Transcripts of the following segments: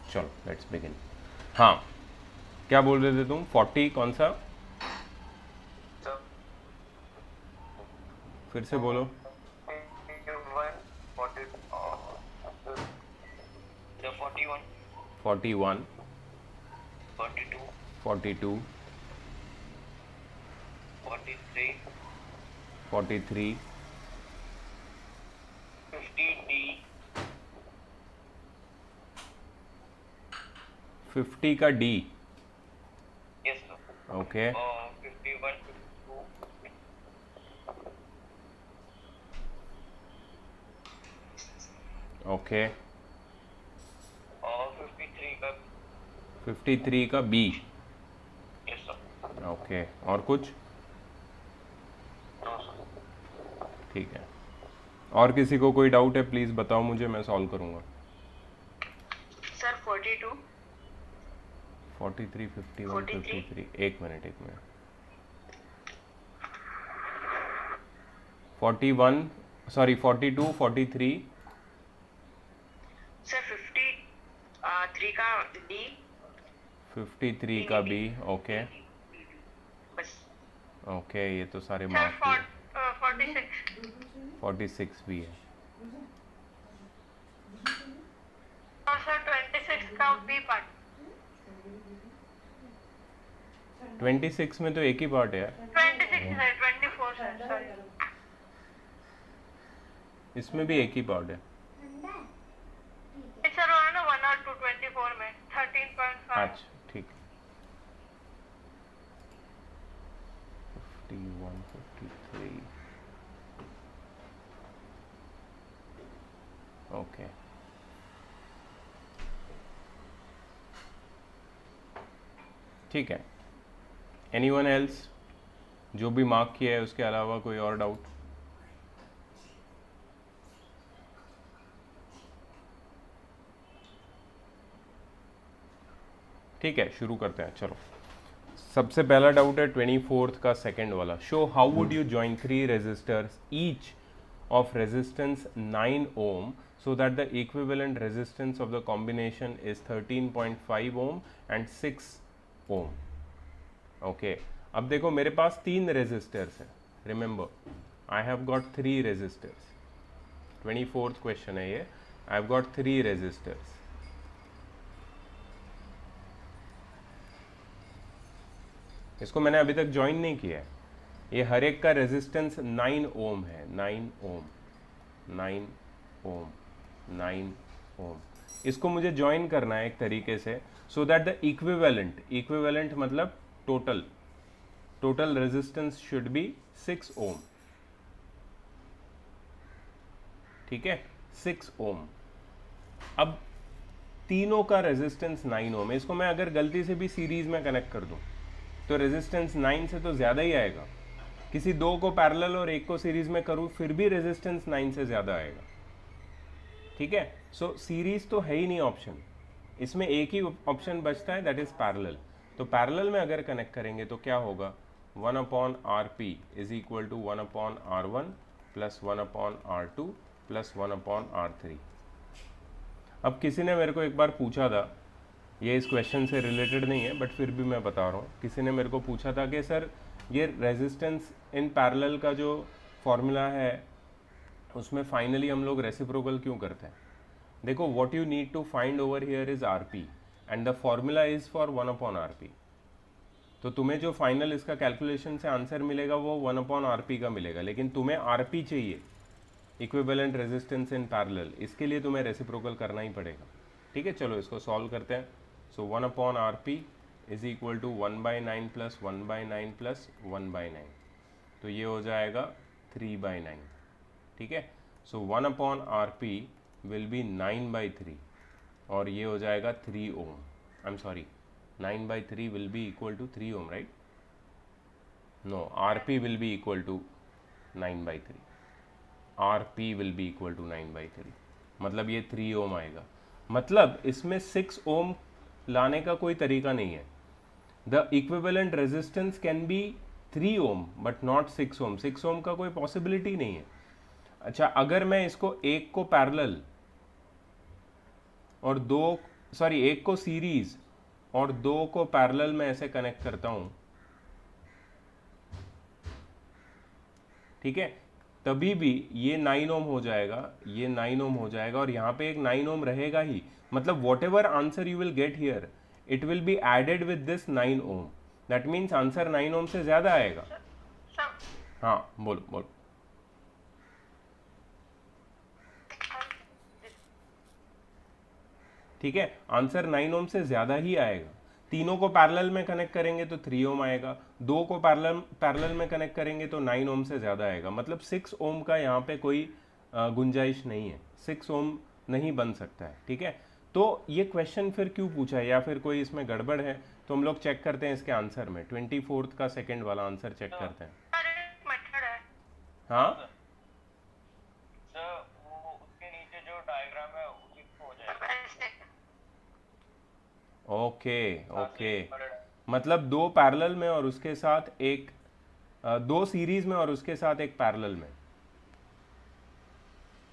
चलो let's begin. हाँ, क्या बोल रहे थे तुम? 40 कौन सा? सर फिर से बोलो। 41 40 the 41 41, 42 42, 43 43, 50D 50 का D. yes sir okay 51 52 okay. 53 का 53 का बी। yes sir ओके, और कुछ? no sir ठीक है। और किसी को कोई डाउट है प्लीज़ बताओ मुझे, मैं सॉल्व करूँगा। sir 42 43, 51, 43 53, एक मिनट एक मिनट। 41, सॉरी 42, 43, sir 53 का D 53 नहीं का नहीं D B. Okay D D D बस ओके, ये तो सारे sir मार्क हुए। 46 46 भी है। और sir 26 का B पार्ट 26 में तो एक ही पार्ट है यार। 26 है 24 sir sorry इसमें भी एक ही पार्ट है। सर वो है ना 1 और 2 24 में 13.5 अच्छा ठीक है। 51, 53, ओके ठीक है। एनीवन एल्स जो भी मार्क किया है उसके अलावा कोई और डाउट? ठीक है, शुरू करते हैं चलो। सबसे पहला डाउट है 24th का सेकंड वाला। Show how would you join 3 resistors each of resistance 9 ohm so that the equivalent resistance of the combination is 13.5 ohm and 6 ohm. Okay अब देखो मेरे पास 3 रेजिस्टर्स है। Remember I have got 3 resistors. 24th question है ये। I have got 3 resistors. इसको मैंने अभी तक ज्वाइन नहीं किया है। ये हर एक का रेजिस्टेंस 9 ओम है। 9 ओम, 9 ओम, 9 ओम। इसको मुझे ज्वाइन करना है एक तरीके से so that the equivalent, equivalent मतलब total, total resistance should be 6 ohm. ठीक है, 6 ओम। अब तीनों का रेजिस्टेंस 9 ओम है। इसको मैं अगर गलती से भी सीरीज में कनेक्ट कर दूं तो रेजिस्टेंस 9 से तो ज़्यादा ही आएगा। किसी दो को पैरेलल और एक को सीरीज में करूं फिर भी रेजिस्टेंस 9 से ज़्यादा आएगा। ठीक है, सो सीरीज तो है ही नहीं ऑप्शन। इसमें एक ही ऑप्शन बचता है, दैट इज पैरेलल। तो पैरेलल में अगर कनेक्ट करेंगे तो क्या होगा? 1/RP is equal to 1/R1 plus 1/R2 plus 1/R3। अब किसी ने मेरे को एक बार पूछा था, ये इस क्वेश्चन से रिलेटेड नहीं है बट फिर भी मैं बता रहा हूँ। किसी ने मेरे को पूछा था कि सर ये रेजिस्टेंस इन पैरेलल का जो फॉर्मूला है उसमें फाइनली हम लोग रेसिप्रोकल क्यों करते हैं? देखो what you need to find over here is RP and the formula is for 1/RP। तो तुम्हें जो फाइनल इसका कैलकुलेशन से आंसर मिलेगा वो 1/RP का मिलेगा, लेकिन तुम्हें आरपी चाहिए, इक्विवेलेंट रेजिस्टेंस इन पैरेलल। इसके लिए तुम्हें रेसिप्रोकल करना ही पड़ेगा। ठीक है, चलो इसको सॉल्व करते हैं। So 1/RP is equal to 1/9 plus 1/9 plus 1/9, तो ये हो जाएगा 3/9। ठीक है, सो 1/RP विल बी 9/3 और ये हो जाएगा 3 ohm. I am sorry, 9/3 will be equal to 3 ohm, right? No, RP will be equal to 9/3। RP will be equal to 9/3, मतलब ये 3 ओम आएगा। मतलब इसमें 6 ओम लाने का कोई तरीका नहीं है। The equivalent resistance can be 3 ohm but not 6 ohm. 6 ohm का कोई पॉसिबिलिटी नहीं है। अच्छा, अगर मैं इसको एक को पैरेलल और दो सॉरी एक को सीरीज और दो को पैरेलल में ऐसे कनेक्ट करता हूं, ठीक है, तभी भी ये 9 ओम हो जाएगा, ये 9 ओम हो जाएगा और यहाँ पे एक 9 ओम रहेगा ही। मतलब whatever answer you will get here it will be added with this 9 ohm. That means answer 9 ohm से ज्यादा आएगा। सर हाँ बोलो बोलो। ठीक है, आंसर 9 ओम से ज़्यादा ही आएगा। तीनों को पैरेलल में कनेक्ट करेंगे तो 3 ओम आएगा, दो को पैरेलल पैरेलल में कनेक्ट करेंगे तो 9 ओम से ज़्यादा आएगा। मतलब 6 ओम का यहाँ पे कोई गुंजाइश नहीं है, 6 ओम नहीं बन सकता है। ठीक है, तो ये क्वेश्चन फिर क्यों पूछा है, या फिर कोई इसमें गड़बड़ है, तो हम लोग चेक करते हैं इसके आंसर में। 24th का सेकेंड वाला आंसर चेक करते हैं। सर एक मेथड है। हाँ सर वो उसके नीचे जो डायग्राम है उसी को हो जाएगा। ऐसे ओके ओके, मतलब दो पैरेलल में और उसके साथ एक दो सीरीज में और उसके साथ एक पैरेलल में।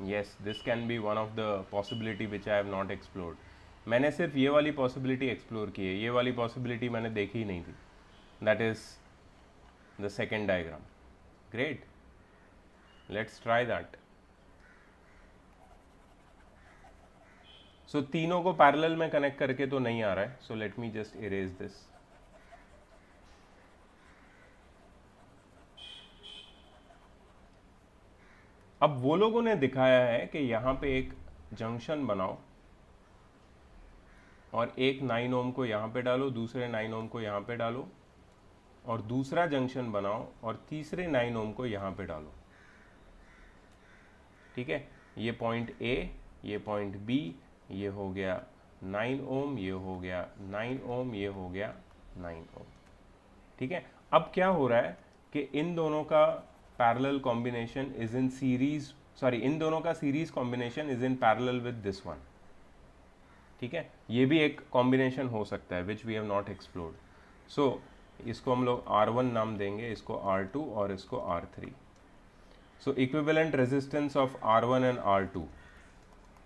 Yes, this can be one of the possibility which I have not explored. मैंने सिर्फ ये वाली पॉसिबिलिटी एक्सप्लोर की है, ये वाली पॉसिबिलिटी मैंने देखी ही नहीं थी। That is the second diagram. Great, let's try that. So तीनों को पैरेलल में कनेक्ट करके तो नहीं आ रहा है, so let me just erase this. अब वो लोगों ने दिखाया है कि यहां पे एक जंक्शन बनाओ और एक 9 ओम को यहां पे डालो, दूसरे 9 ओम को यहां पे डालो, और दूसरा जंक्शन बनाओ और तीसरे 9 ओम को यहां पे डालो। ठीक है, ये पॉइंट ए, ये पॉइंट बी, ये हो गया 9 ओम, ये हो गया 9 ओम, ये हो गया 9 ओम। ठीक है, अब क्या हो रहा है कि इन दोनों का parallel combination is in series, sorry इन दोनों का series combination is in parallel with this one. ठीक है, ये भी एक कॉम्बिनेशन हो सकता है which we have not explored. So इसको हम लोग R1 नाम देंगे, इसको R2 और इसको R3। So equivalent resistance of R1 and R2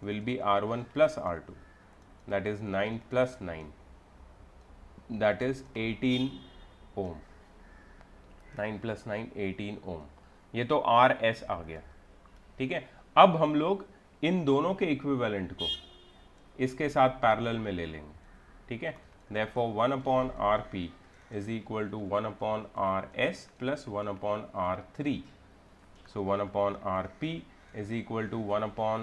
will be R1 plus R2, that is 9 plus 9, that is 18 ohm। 9 plus 9 18 ohm। ये तो RS आ गया। ठीक है, अब हम लोग इन दोनों के इक्विवेलेंट को इसके साथ पैरेलल में ले लेंगे। ठीक है, therefore 1 upon RP is equal to 1 upon RS plus 1 upon R3। So 1 upon Rp is equal to 1 upon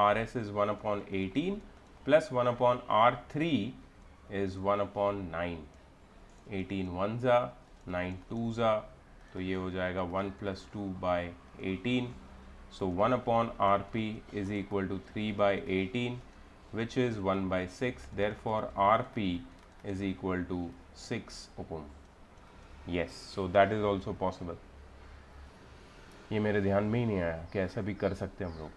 Rs is 1 upon 18 plus 1 upon R3 is 1 upon 9। 18 1 जा, 9 2 जा, तो ये हो जाएगा 1 plus 2 by 18। So 1 upon Rp is equal to 3 by 18 which is 1 by 6। Therefore Rp is equal to 6 ohm। yes, so that is also possible। ये मेरे ध्यान में ही नहीं आया कि ऐसा भी कर सकते हम लोग।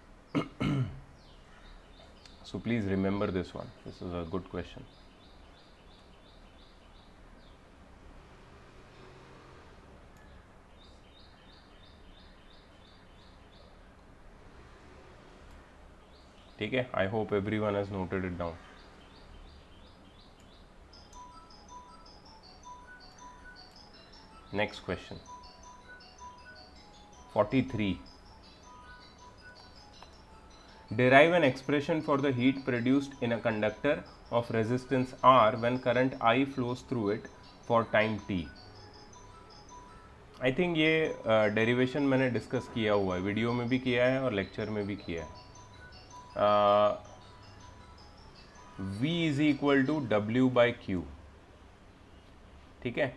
So please remember this one, this is a good question. ठीक है, I hope everyone has noted it down. Next question 43। Derive an expression for the heat produced in a conductor of resistance R when current I flows through it for time t। I think ये derivation मैंने discuss किया हुआ है, video में भी किया है और लेक्चर में भी किया है। V is equal to W by Q. ठीक है,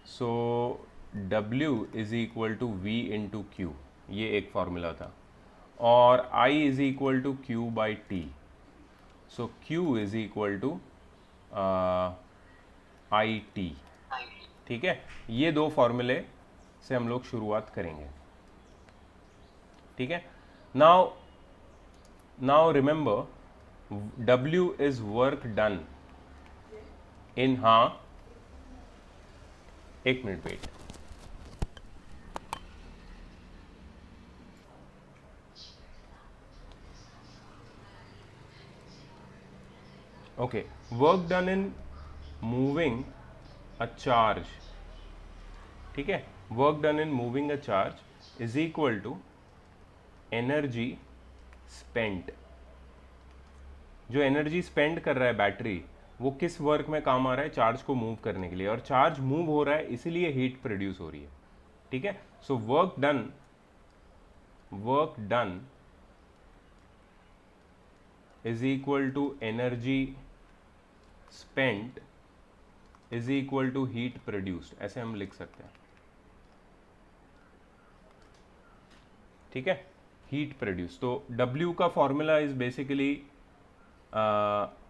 so W is equal to V into Q, ये एक फॉर्मूला था, और I is equal to Q by T. So Q is equal to I T. ठीक है, ये दो फॉर्मूले से हम लोग शुरुआत करेंगे। ठीक है, now remember W is work done in, हाँ एक minute wait. Okay, work done in moving a charge, ठीक है, work done in moving a charge is equal to energy spent. जो एनर्जी स्पेंड कर रहा है बैटरी, वो किस वर्क में काम आ रहा है? चार्ज को मूव करने के लिए, और चार्ज मूव हो रहा है इसीलिए हीट प्रोड्यूस हो रही है, ठीक है। So work done is equal to energy spent is equal to heat produced, ऐसे हम लिख सकते हैं, ठीक है। हीट प्रोड्यूस, तो W का फॉर्मूला इज बेसिकली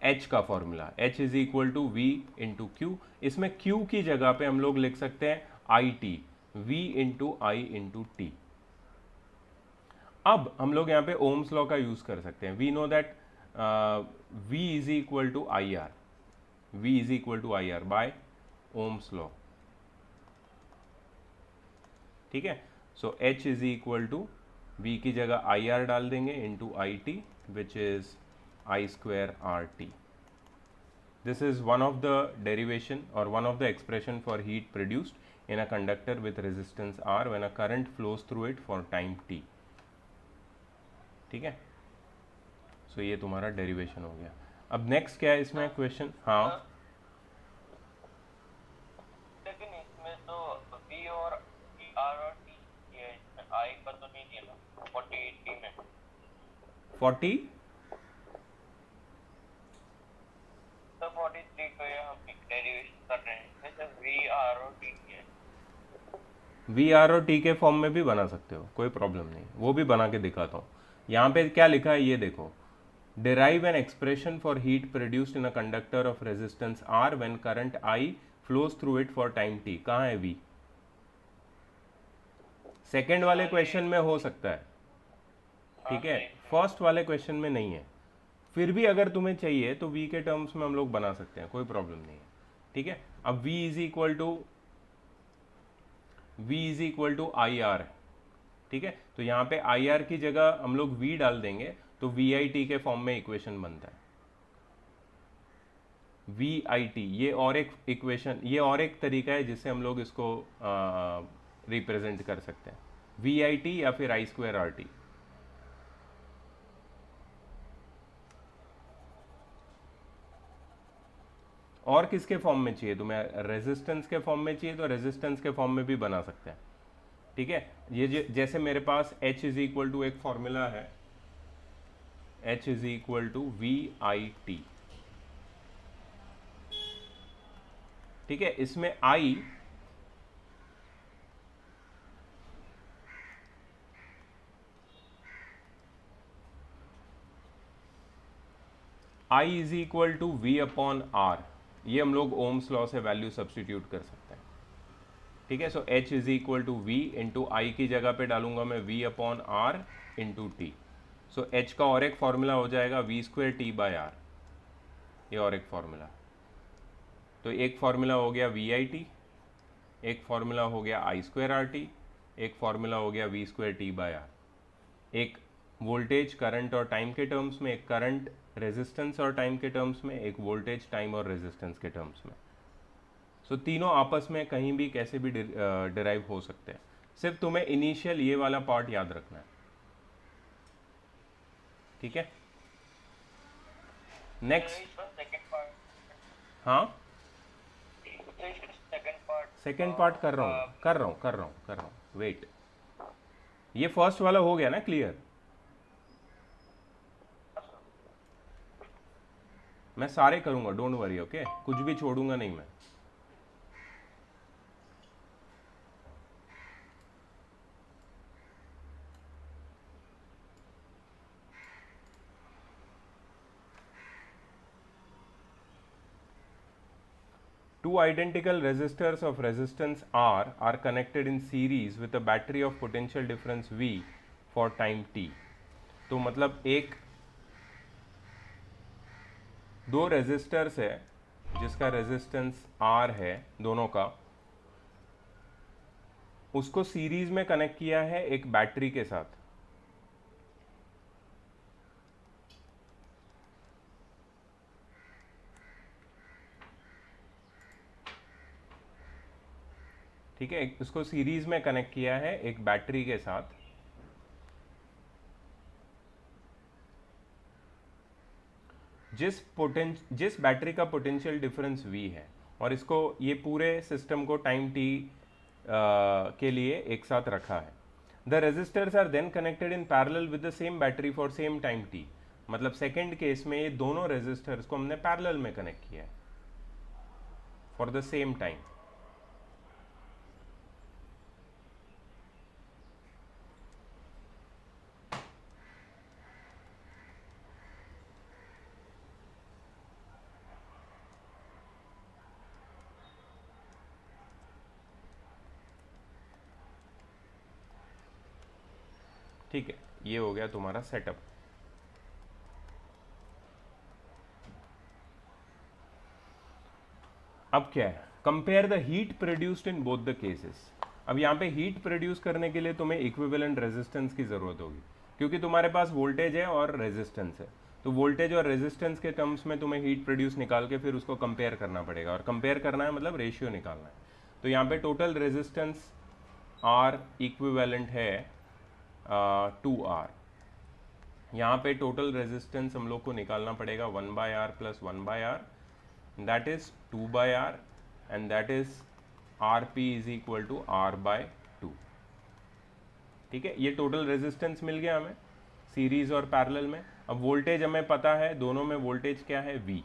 H का formula, H is equal to V into Q. इसमें Q की जगह पे हम लोग लिख सकते हैं IT, V into I into T. अब हम लोग यहाँ पे ओम्स लॉ का यूज कर सकते हैं। We know that V is equal to I R, V is equal to I R by ohm's law, ठीक है। So H is equal to V की जगह आई आर डाल देंगे into I T, which is I square R T. This is one of the derivation or one of the expression for heat produced in a conductor with resistance R when a current flows through it for time t, ठीक है। सो ये तुम्हारा derivation हो गया। अब next क्या है इसमें क्वेश्चन? हाँ, लेकिन इसमें तो बी और आर और टी, ये इसमें आई का तो नहीं दिया ना 48 में। 40 तो 43 को ये हम डेरिवेशन कर रहे हैं, इसमें सिर्फ वी आर और टी है। वी आर और टी के फॉर्म में भी बना सकते हो, कोई प्रॉब्लम नहीं, वो भी बना के दिखाता हूँ। यहाँ पे क्या लिखा है ये देखो, derive an expression for heat produced in a conductor of resistance R when current I flows through it for time t। कहाँ है V? सेकेंड वाले क्वेश्चन में हो सकता है, ठीक है, फर्स्ट वाले क्वेश्चन में नहीं है। फिर भी अगर तुम्हें चाहिए तो V के टर्म्स में हम लोग बना सकते हैं, कोई प्रॉब्लम नहीं है, ठीक है। अब V is equal to I R, ठीक है। तो यहाँ पे आई आर की जगह हम लोग V डाल देंगे तो वी आई टी के फॉर्म में इक्वेशन बनता है, वी आई टी। ये और एक इक्वेशन, ये और एक तरीका है जिससे हम लोग इसको रिप्रेजेंट कर सकते हैं, वी आई टी या फिर आई स्क्वायर आर टी। और किसके फॉर्म में चाहिए तुम्हें? रेजिस्टेंस के फॉर्म में चाहिए तो रेजिस्टेंस के फॉर्म में भी बना सकते हैं, ठीक है। ये जैसे मेरे पास H इज इक्वल टू एक फॉर्मूला है, H is equal to V I T, ठीक है। इसमें I is equal to V upon R, ये हम लोग ओम्स लॉ से वैल्यू सब्सटीट्यूट कर सकते हैं, ठीक है। So H is equal to V into I की जगह पे डालूंगा मैं V upon R into T. So H का और एक फॉर्मूला हो जाएगा V square T by R, ये और एक फॉर्मूला। तो एक फॉर्मूला हो गया वी आई टी, एक फॉर्मूला हो गया आई स्क्वायर आर टी, एक फॉर्मूला हो गया V square T by R. एक वोल्टेज करंट और टाइम के टर्म्स में, एक करंट रेजिस्टेंस और टाइम के टर्म्स में, एक वोल्टेज टाइम और रेजिस्टेंस के टर्म्स में। सो तीनों आपस में कहीं भी कैसे भी डिराइव हो सकते हैं, सिर्फ तुम्हें इनिशियल ये वाला पार्ट याद रखना है, ठीक है। नेक्स्ट, सेकंड पार्ट, हाँ सेकंड पार्ट, सेकेंड पार्ट कर रहा हूँ, वेट। ये फर्स्ट वाला हो गया ना क्लियर? मैं सारे करूंगा, डोंट वरी, ओके, कुछ भी छोड़ूंगा नहीं मैं। Two identical resistors of resistance R are connected in series with a battery of potential difference V for time t। तो मतलब दो रेजिस्टर्स है जिसका रेजिस्टेंस R है दोनों का, उसको सीरीज में कनेक्ट किया है एक बैटरी के साथ, ठीक है, इसको सीरीज में कनेक्ट किया है एक बैटरी के साथ। जिस बैटरी का पोटेंशियल डिफरेंस V है, और इसको ये पूरे सिस्टम को टाइम t के लिए एक साथ रखा है। The resistors are then connected in parallel with the same battery for same time t। मतलब सेकेंड केस में ये दोनों रेजिस्टर्स को हमने पैरेलल में कनेक्ट किया है फॉर द सेम टाइम। ठीक है, ये हो गया तुम्हारा सेटअप। अब क्या है, compare the heat produced in both the cases. अब यहाँ पे हीट प्रोड्यूस करने के लिए तुम्हें इक्विवेलेंट रेजिस्टेंस की जरूरत होगी, क्योंकि तुम्हारे पास वोल्टेज है और रेजिस्टेंस है। तो वोल्टेज और रेजिस्टेंस के टर्म्स में तुम्हें हीट प्रोड्यूस निकाल के फिर उसको कंपेयर करना पड़ेगा, और कंपेयर करना है मतलब रेशियो निकालना है। तो यहाँ पे टोटल रेजिस्टेंस R इक्विवेलेंट है 2R। यहाँ पे टोटल रेजिस्टेंस हम लोग को निकालना पड़ेगा 1/R plus 1/R, that is 2/R, and that is Rp is equal to R/2। ठीक है, ये टोटल रेजिस्टेंस मिल गया हमें सीरीज और पैरेलल में। अब वोल्टेज हमें पता है, दोनों में वोल्टेज क्या है, V।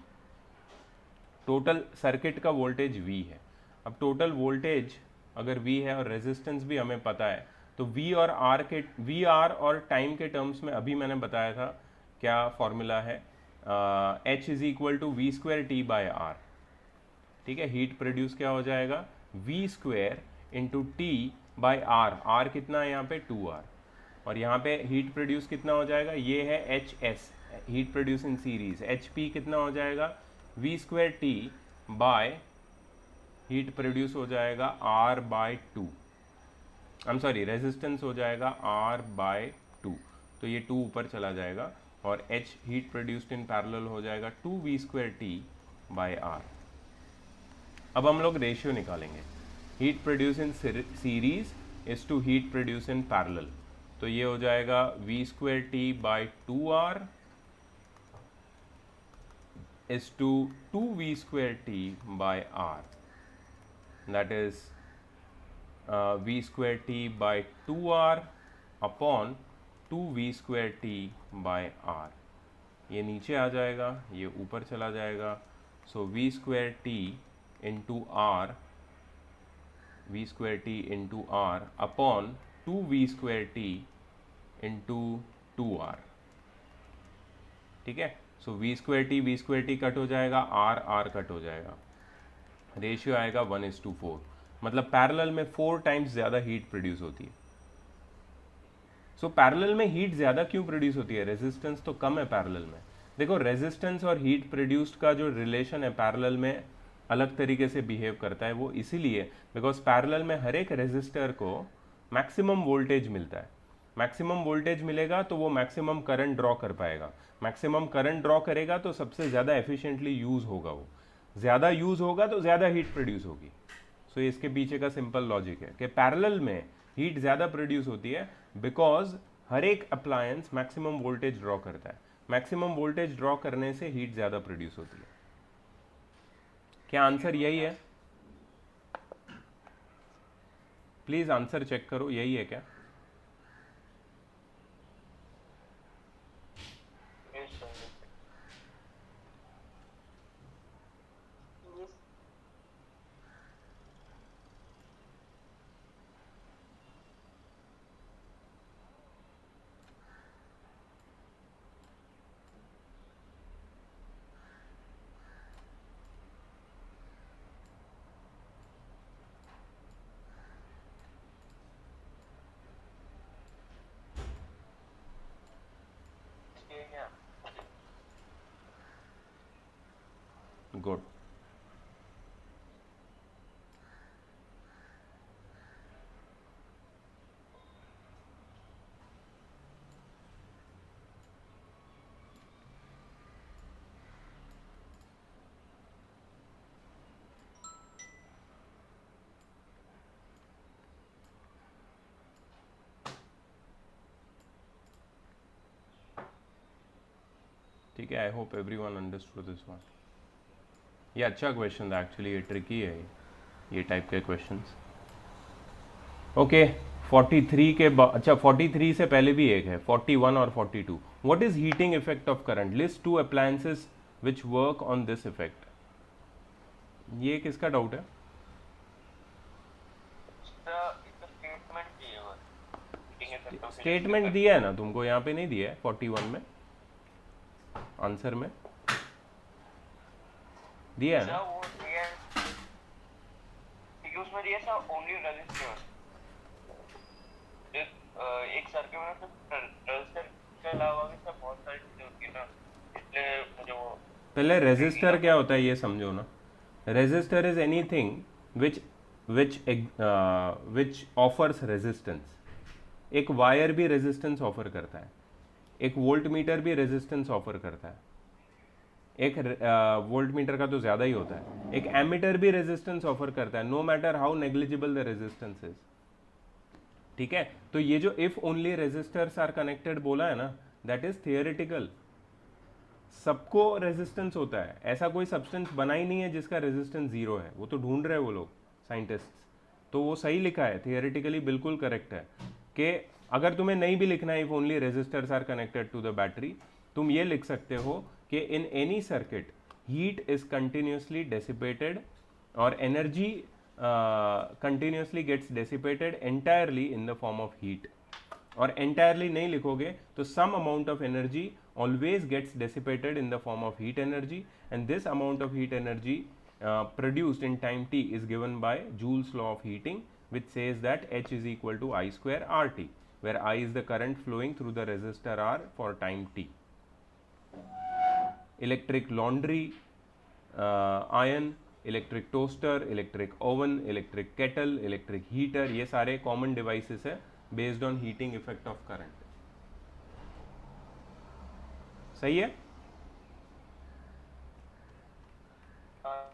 टोटल सर्किट का वोल्टेज V है। अब टोटल वोल्टेज अगर V है और रेजिस्टेंस भी हमें पता है, तो V R और टाइम के टर्म्स में अभी मैंने बताया था क्या फॉर्मूला है, H is equal to V square T by R. ठीक है, हीट प्रोड्यूस क्या हो जाएगा, V square into T by R. R कितना है यहाँ पे 2R, और यहाँ पे हीट प्रोड्यूस कितना हो जाएगा, ये है HS, heat produce in series. HP कितना हो जाएगा, V square T by heat produce हो जाएगा R/2। I am sorry, resistance हो जाएगा R/2, तो ये 2 ऊपर चला जाएगा, और H heat produced in parallel हो जाएगा 2V square T by R। अब हम लोग रेशियो निकालेंगे, heat produce in series is to heat produce in parallel. तो ये हो जाएगा V square T by 2R is to 2V square T by R, that is V square T by 2R upon 2V square T by R। ये नीचे आ जाएगा, ये ऊपर चला जाएगा। So V square T into R, V square T into R upon 2V square T into 2R। ठीक है, सो V स्क्वायर टी कट हो जाएगा, R कट हो जाएगा, रेशियो आएगा 1:4। मतलब पैरेलल में 4 टाइम्स ज़्यादा हीट प्रोड्यूस होती है। सो पैरेलल में हीट ज़्यादा क्यों प्रोड्यूस होती है, रेजिस्टेंस तो कम है पैरेलल में। देखो, रेजिस्टेंस और हीट प्रोड्यूस्ड का जो रिलेशन है पैरेलल में अलग तरीके से बिहेव करता है। वो इसीलिए बिकॉज पैरेलल में हर एक रेजिस्टर को मैक्सिमम वोल्टेज मिलता है। मैक्सिमम वोल्टेज मिलेगा तो वो मैक्सिमम करंट ड्रॉ कर पाएगा। मैक्सिमम करंट ड्रॉ करेगा तो सबसे ज़्यादा एफिशिएंटली यूज़ होगा, वो ज़्यादा यूज़ होगा तो ज़्यादा हीट प्रोड्यूस होगी। सो इसके पीछे का सिंपल लॉजिक है कि पैरेलल में हीट ज़्यादा प्रोड्यूस होती है बिकॉज हर एक अप्लायंस मैक्सिमम वोल्टेज ड्रॉ करता है। मैक्सिमम वोल्टेज ड्रॉ करने से हीट ज़्यादा प्रोड्यूस होती है। क्या आंसर यही है? प्लीज़ आंसर चेक करो, यही है क्या? Yes, sir. Yeah. गुड। ठीक है, I hope everyone understood this one. ये अच्छा क्वेश्चन था एक्चुअली, ये ट्रिकी है ये टाइप के क्वेश्चंस। ओके 43 के बाद, अच्छा 43 से पहले भी एक है 41 और 42। What is heating effect of current, list two appliances which work on this effect. ये किसका डाउट है? इसका स्टेटमेंट चाहिए बस, हीटिंग इफेक्ट ऑफ स्टेटमेंट दिया है ना तुमको, यहाँ पे नहीं दिया है 41 में, आंसर में दिया है ना। वो दिया है क्योंकि उसमें दिया था ओनली रेजिस्टेंस, एक सर्किट में सिर्फ रेजिस्टर के अलावा भी सब बहुत सारी चीजें होती है ना, इसलिए मुझे वो। पहले रेजिस्टर क्या होता है ये समझो ना। Resistor is anything which which which offers resistance. एक वायर भी रेजिस्टेंस ऑफर करता है, एक वोल्ट मीटर भी रेजिस्टेंस ऑफर करता है, एक वोल्ट मीटर का तो ज़्यादा ही होता है, एक एमीटर भी रेजिस्टेंस ऑफर करता है, no matter how negligible the resistance is. ठीक है, तो ये जो if only resistors are connected बोला है ना, दैट इज थियोरेटिकल। सबको रेजिस्टेंस होता है, ऐसा कोई सब्सटेंस बना ही नहीं है जिसका रेजिस्टेंस जीरो है, वो तो ढूंढ रहे हैं वो लोग साइंटिस्ट। तो वो सही लिखा है, थियोरेटिकली बिल्कुल करेक्ट है कि अगर तुम्हें नहीं भी लिखना है if only resistors are connected to the battery, तुम ये लिख सकते हो कि in any circuit heat is continuously dissipated और energy continuously gets dissipated entirely in the form of heat। और entirely नहीं लिखोगे तो some amount of energy always gets dissipated in the form of heat energy, and this amount of heat energy produced in time t is given by Joule's law of heating, which says that H is equal to I square RT, where I is the current flowing through the resistor R for time t। Electric laundry, iron, electric toaster, electric oven, electric kettle, electric heater, ये सारे common devices है based on heating effect of current. सही है? हाँ।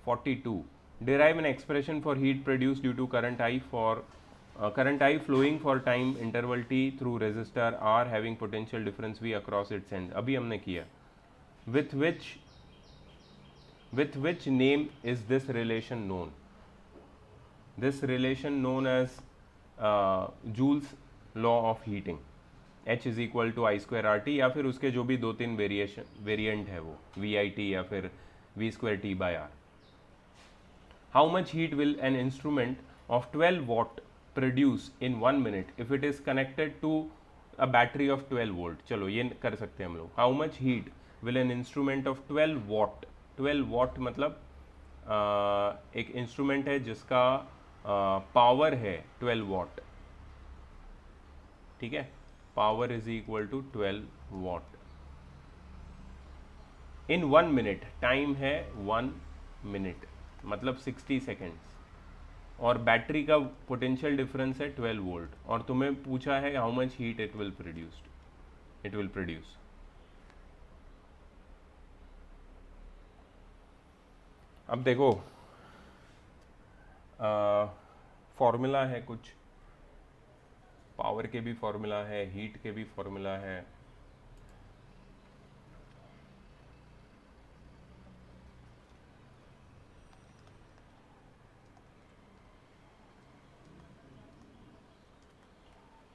42 derive an expression for heat produced due to current I for current I flowing for time interval t through resistor R having potential difference V across its ends। अभी हमने किया। with which name is this relation known? This relation known as Joule's law of heating, H is equal to I square RT, या फिर उसके जो भी दो तीन वेरिएंट है वो VIT या फिर V square T by R। How much heat will an instrument of 12 watt produce in 1 minute if it is connected to a battery of 12 volt? चलो ये कर सकते हैं हम लोग। How much heat will an instrument of 12 watt, 12 what मतलब एक instrument है जिसका पावर है 12 वॉट। ठीक है, power is equal to 12 watt in 1 minute. Time है 1 मिनट मतलब 60 सेकेंड्स, और बैटरी का पोटेंशियल डिफरेंस है 12 वोल्ट, और तुम्हें पूछा है how much heat it will produce. अब देखो फॉर्मूला है कुछ, पावर के भी फॉर्मूला है, हीट के भी फॉर्मूला है।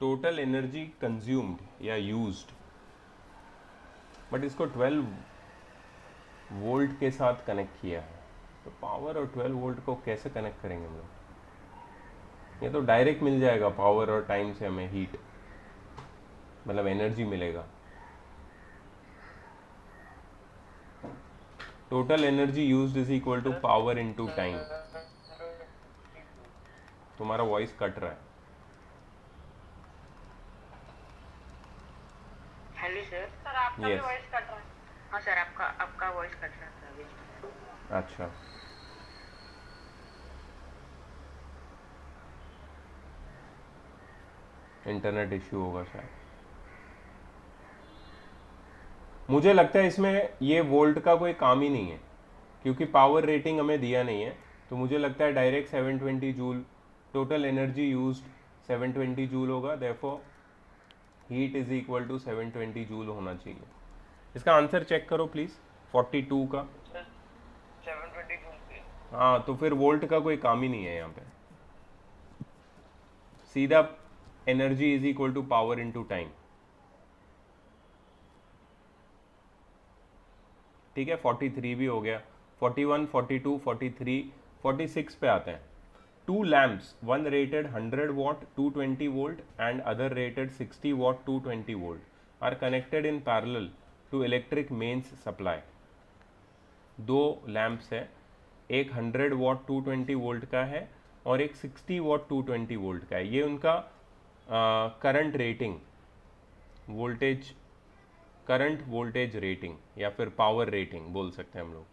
टोटल एनर्जी कंज्यूम्ड या यूज्ड, बट इसको 12 वोल्ट के साथ कनेक्ट किया है, तो पावर और 12 वोल्ट को कैसे कनेक्ट करेंगे हम लोग? ये तो डायरेक्ट मिल जाएगा, पावर और टाइम से हमें हीट मतलब एनर्जी मिलेगा। Total energy used is equal to power into time. तुम्हारा वॉइस कट रहा है। Hello sir. सर आपका भी Yes. वॉइस कट रहा है। हाँ सर, आपका वॉइस कट रहा था अभी। अच्छा, इंटरनेट इश्यू होगा शायद। मुझे लगता है इसमें ये वोल्ट का कोई काम ही नहीं है, क्योंकि पावर रेटिंग हमें दिया नहीं है, तो मुझे लगता है direct 720 joule total energy used 720 joule होगा, therefore heat is equal to 720 joule होना चाहिए। इसका आंसर चेक करो प्लीज, 42 का। 720 जूल पे। हाँ, तो फिर वोल्ट का कोई काम ही नहीं है यहाँ पे, सीधा energy is equal to power into time. ठीक है, 43 भी हो गया, 41, 42, 43, 46 पे आते हैं। Two lamps, one rated 100 watt 220 volt and other rated 60 watt 220 volt are connected in parallel to electric mains supply. दो लैम्प्स है, एक 100 वॉट 220 वोल्ट का है और एक 60 वॉट 220 वोल्ट का है। ये उनका current rating, voltage, current voltage rating या फिर पावर रेटिंग बोल सकते हैं हम लोग।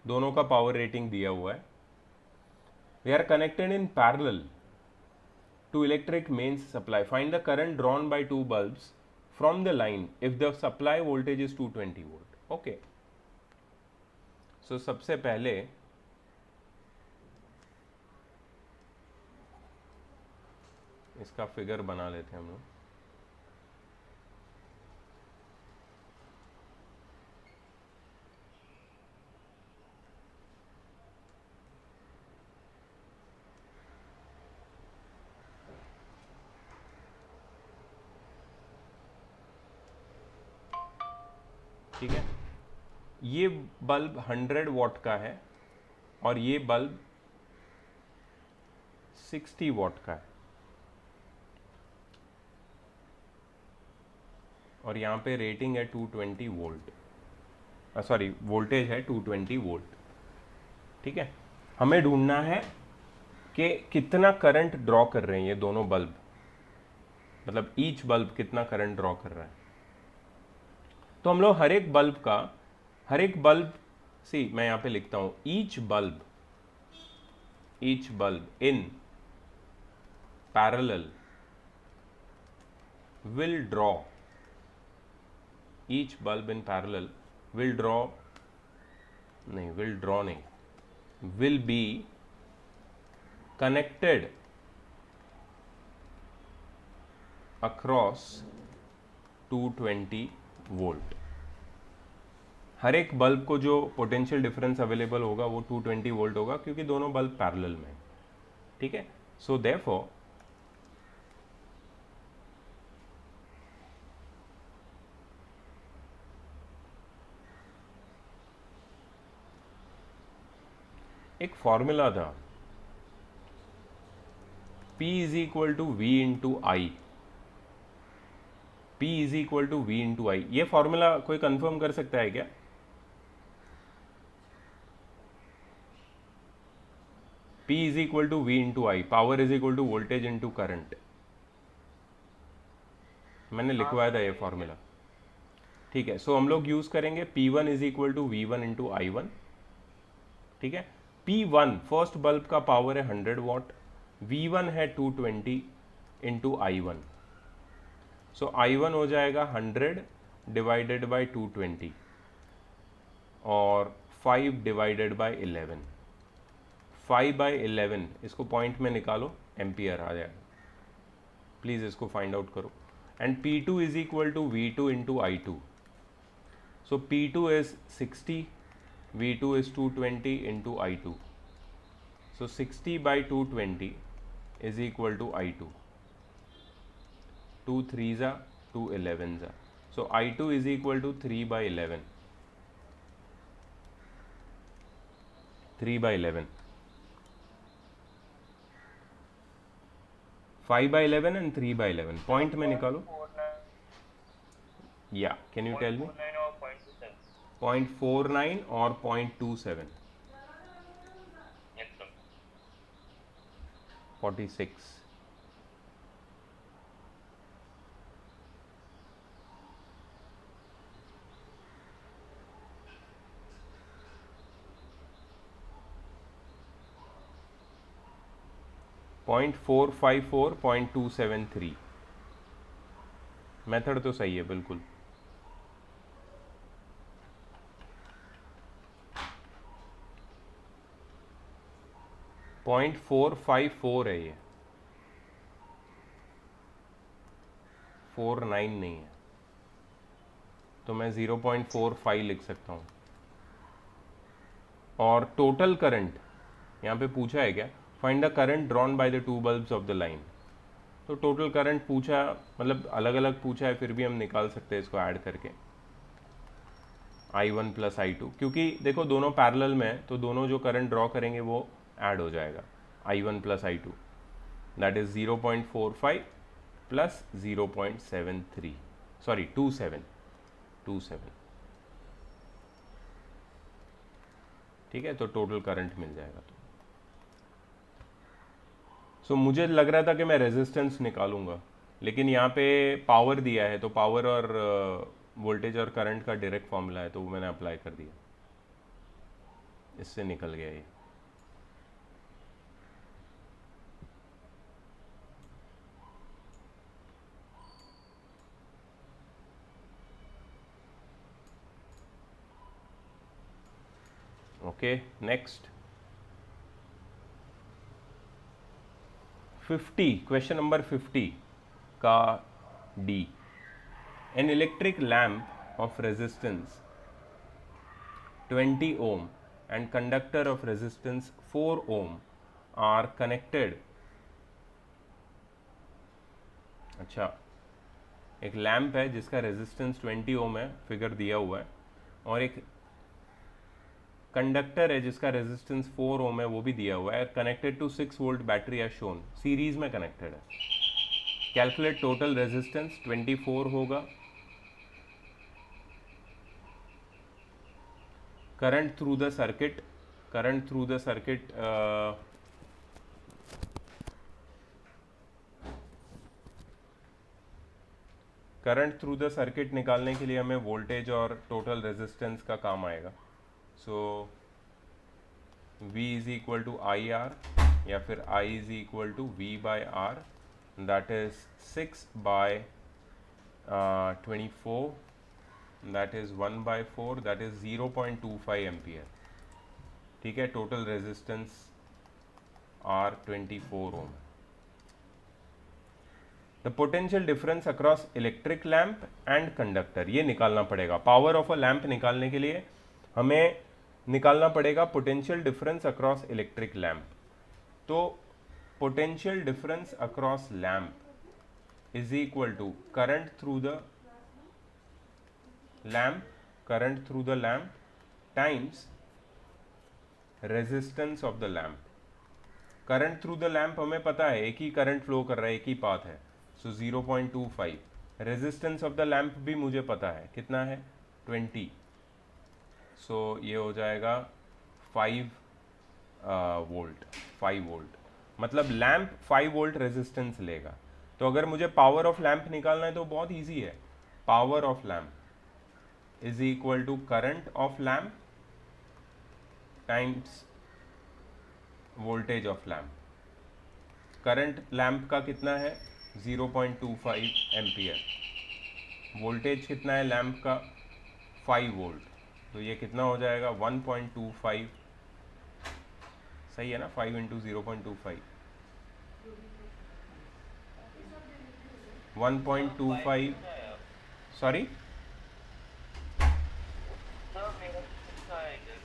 दोनों का पावर रेटिंग दिया हुआ है। We are connected in parallel to electric mains supply. Find the current drawn by two bulbs from the line if the supply voltage is 220 volt. Okay. So सबसे पहले इसका फिगर बना लेते हैं हम लोग। ठीक है, ये बल्ब 100 वॉट का है और ये बल्ब 60 वॉट का है और यहाँ पे रेटिंग है 220 वोल्ट, सॉरी वोल्टेज है 220 वोल्ट। ठीक है, हमें ढूंढना है कि कितना करंट ड्रॉ कर रहे हैं ये दोनों बल्ब, मतलब ईच बल्ब कितना करंट ड्रॉ कर रहा है। तो हम लोग हर एक बल्ब सी, मैं यहां पे लिखता हूं each bulb in parallel will draw, each bulb in parallel will be connected across 220 volt. हर एक बल्ब को जो पोटेंशियल डिफरेंस अवेलेबल होगा वो 220 वोल्ट होगा क्योंकि दोनों बल्ब पैरेलल में। ठीक है, सो देयरफॉर एक फॉर्मूला था P is equal to V into I, P is equal to V into I. ये फॉर्मूला कोई कंफर्म कर सकता है क्या? P is equal to V into I, power is equal to voltage into current. मैंने लिखवाया था ये फॉर्मूला। ठीक है, सो हम लोग यूज करेंगे P1 is equal to V1 into I1। ठीक है, P1 फर्स्ट बल्ब का पावर है 100 वॉट, V1 है 220 इंटू I1। सो I1 हो जाएगा 100 डिवाइडेड बाई 220 और 5 डिवाइडेड बाई 11, 5/11 इसको पॉइंट में निकालो, एम्पियर आ जाएगा। प्लीज़ इसको फाइंड आउट करो। And P2 is equal to V2 into I2। So P2 is 60, V2 is 220 into I2. So 60/220 is equal to I2. 2 3s are 2 11s are. So I2 is equal to 3/11. 3/11. 5/11 and 3/11. Point में निकालो. Yeah, can you tell me? 0.49 or 0.27? Yes, sir. 46. .454, .273। Method तो सही है बिल्कुल। .454 है ये। 0.49 नहीं है, तो मैं 0.45 लिख सकता हूँ। और टोटल करंट यहाँ पे पूछा है क्या, find the current drawn by the two bulbs of the line. तो टोटल करंट पूछा, मतलब अलग अलग पूछा है, फिर भी हम निकाल सकते हैं इसको ऐड करके, I1 प्लस I2, क्योंकि देखो दोनों पैरेलल में है, तो दोनों जो करंट ड्रॉ करेंगे वो ऐड हो जाएगा, I1 plus I2, that is 0.45 plus 0.73, sorry 27, ठीक है, तो टोटल करंट मिल जाएगा। तो मुझे लग रहा था कि मैं रेजिस्टेंस निकालूंगा, लेकिन यहाँ पे पावर दिया है, तो पावर और वोल्टेज और करंट का डायरेक्ट फॉर्मूला है, तो वो मैंने अप्लाई कर दिया, इससे निकल गया ये। ओके, नेक्स्ट 50, क्वेश्चन नंबर 50 का D. An electric lamp of resistance 20 ohm and conductor of resistance 4 ohm are connected। अच्छा, एक लैम्प है जिसका रेजिस्टेंस 20 ओम है, फिगर दिया हुआ है, और एक कंडक्टर है जिसका रेजिस्टेंस 4 ओम है, वो भी दिया हुआ है, connected to 6 volt battery as shown, series में कनेक्टेड है। कैलकुलेट टोटल रेजिस्टेंस, 24 होगा। Current through the circuit, current through the circuit current through the circuit निकालने के लिए हमें वोल्टेज और टोटल रेजिस्टेंस का काम आएगा। So V is equal to I R, या फिर I is equal to V by R, that is 6 by 24, that is 1 by 4, that is 0.25 ampere. ठीक है, total resistance R 24 ohm. The potential difference across electric lamp and conductor, ये निकालना पड़ेगा। Power of a lamp निकालने के लिए हमें निकालना पड़ेगा potential difference across electric lamp. तो potential difference across lamp is equal to current through the lamp, current through the lamp times resistance of the lamp. Current through the lamp हमें पता है, एक ही करंट फ्लो कर रहा है, एक ही पाथ है, सो 0.25। रेजिस्टेंस ऑफ द लैम्प भी मुझे पता है, कितना है, 20, सो ये हो जाएगा 5 वोल्ट, 5 वोल्ट, मतलब लैम्प 5 वोल्ट रेजिस्टेंस लेगा। तो अगर मुझे पावर ऑफ लैम्प निकालना है तो बहुत इजी है, power of lamp is equal to current of lamp times voltage of lamp. Current lamp का कितना है, 0.25 एम्पियर, वोल्टेज कितना है लैम्प का, 5 वोल्ट, तो ये कितना हो जाएगा, 1.25, सही है ना, 5 इंटू 0.25, 1.25, सॉरी सर मेरा कितना है इधर?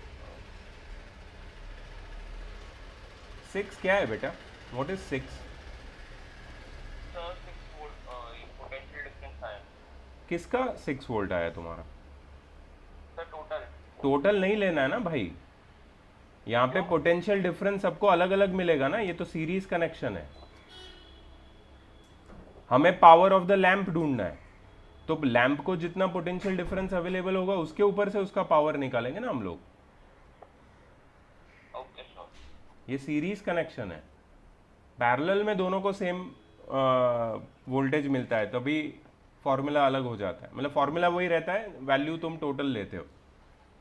6 क्या है बेटा, what is 6? Sir 6 volt potential difference है किसका 6 वोल्ट आया तुम्हारा? Sir, total. टोटल नहीं लेना है ना भाई, यहाँ पे पोटेंशियल डिफरेंस सबको अलग अलग मिलेगा ना, ये तो सीरीज कनेक्शन है। हमें पावर ऑफ द लैम्प ढूंढना है, तो लैम्प को जितना पोटेंशियल डिफरेंस अवेलेबल होगा उसके ऊपर से उसका पावर निकालेंगे ना हम लोग। Okay sir. ये सीरीज कनेक्शन है, पैरेलल में दोनों को सेम वोल्टेज मिलता है, तभी फॉर्मूला अलग हो जाता है, मतलब फॉर्मूला वही रहता है, वैल्यू तुम टोटल लेते हो।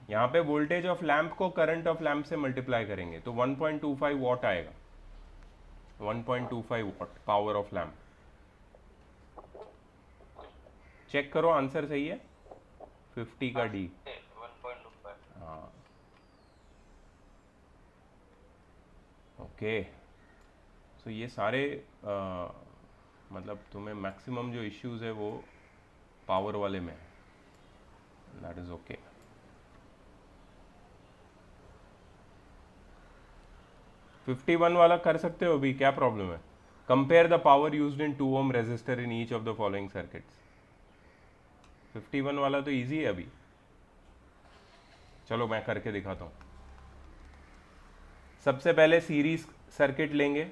यहाँ पे वोल्टेज ऑफ लैम्प को करंट ऑफ लैम्प से मल्टीप्लाई करेंगे तो 1.25 वॉट आएगा, 1.25 watt power of lamp. Check करो आंसर सही है, 50 का डी। 1.25। हाँ, ओके, सो ये सारे मतलब तुम्हें मैक्सिमम जो इश्यूज है वो पावर वाले में है, that is okay. Fifty one वाला कर सकते हो अभी, क्या प्रॉब्लम है? Compare the power used in 2 ohm resistor in each of the following circuits. 51 वाला तो इजी है अभी, चलो मैं करके दिखाता हूँ। सबसे पहले सीरीज सर्किट लेंगे,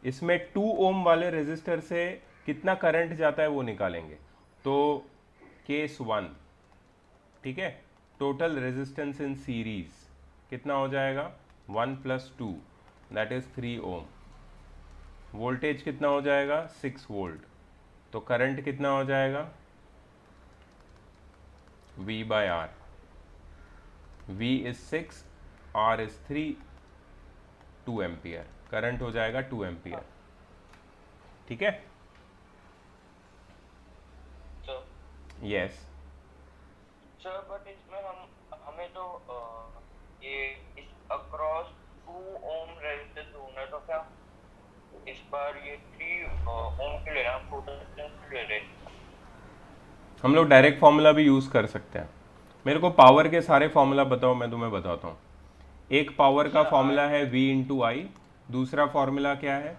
इसमें 2 ओम वाले रेजिस्टर से कितना करंट जाता है वो निकालेंगे। तो केस 1, ठीक है, टोटल रेजिस्टेंस इन सीरीज कितना हो जाएगा? 1 + 2 दैट इज 3 ओम। वोल्टेज कितना हो जाएगा? 6 वोल्ट। तो करंट कितना हो जाएगा? V/R। V is 6, R is 3, 2 ampere. Current हो जाएगा 2 एम्पियर, ठीक है? Sir yes. सर बट इसमें हमें तो ये इस अक्रॉस 2 ओम रेजिस्टेंस ढूंढना है, तो क्या इस बार ये 3 ओम के लेना, टोटल ले रहे? हम लोग डायरेक्ट फॉर्मूला भी यूज़ कर सकते हैं। मेरे को पावर के सारे फॉर्मूला बताओ, मैं तुम्हें बताता हूँ। एक पावर का फॉर्मूला है V × I, दूसरा फॉर्मूला क्या है?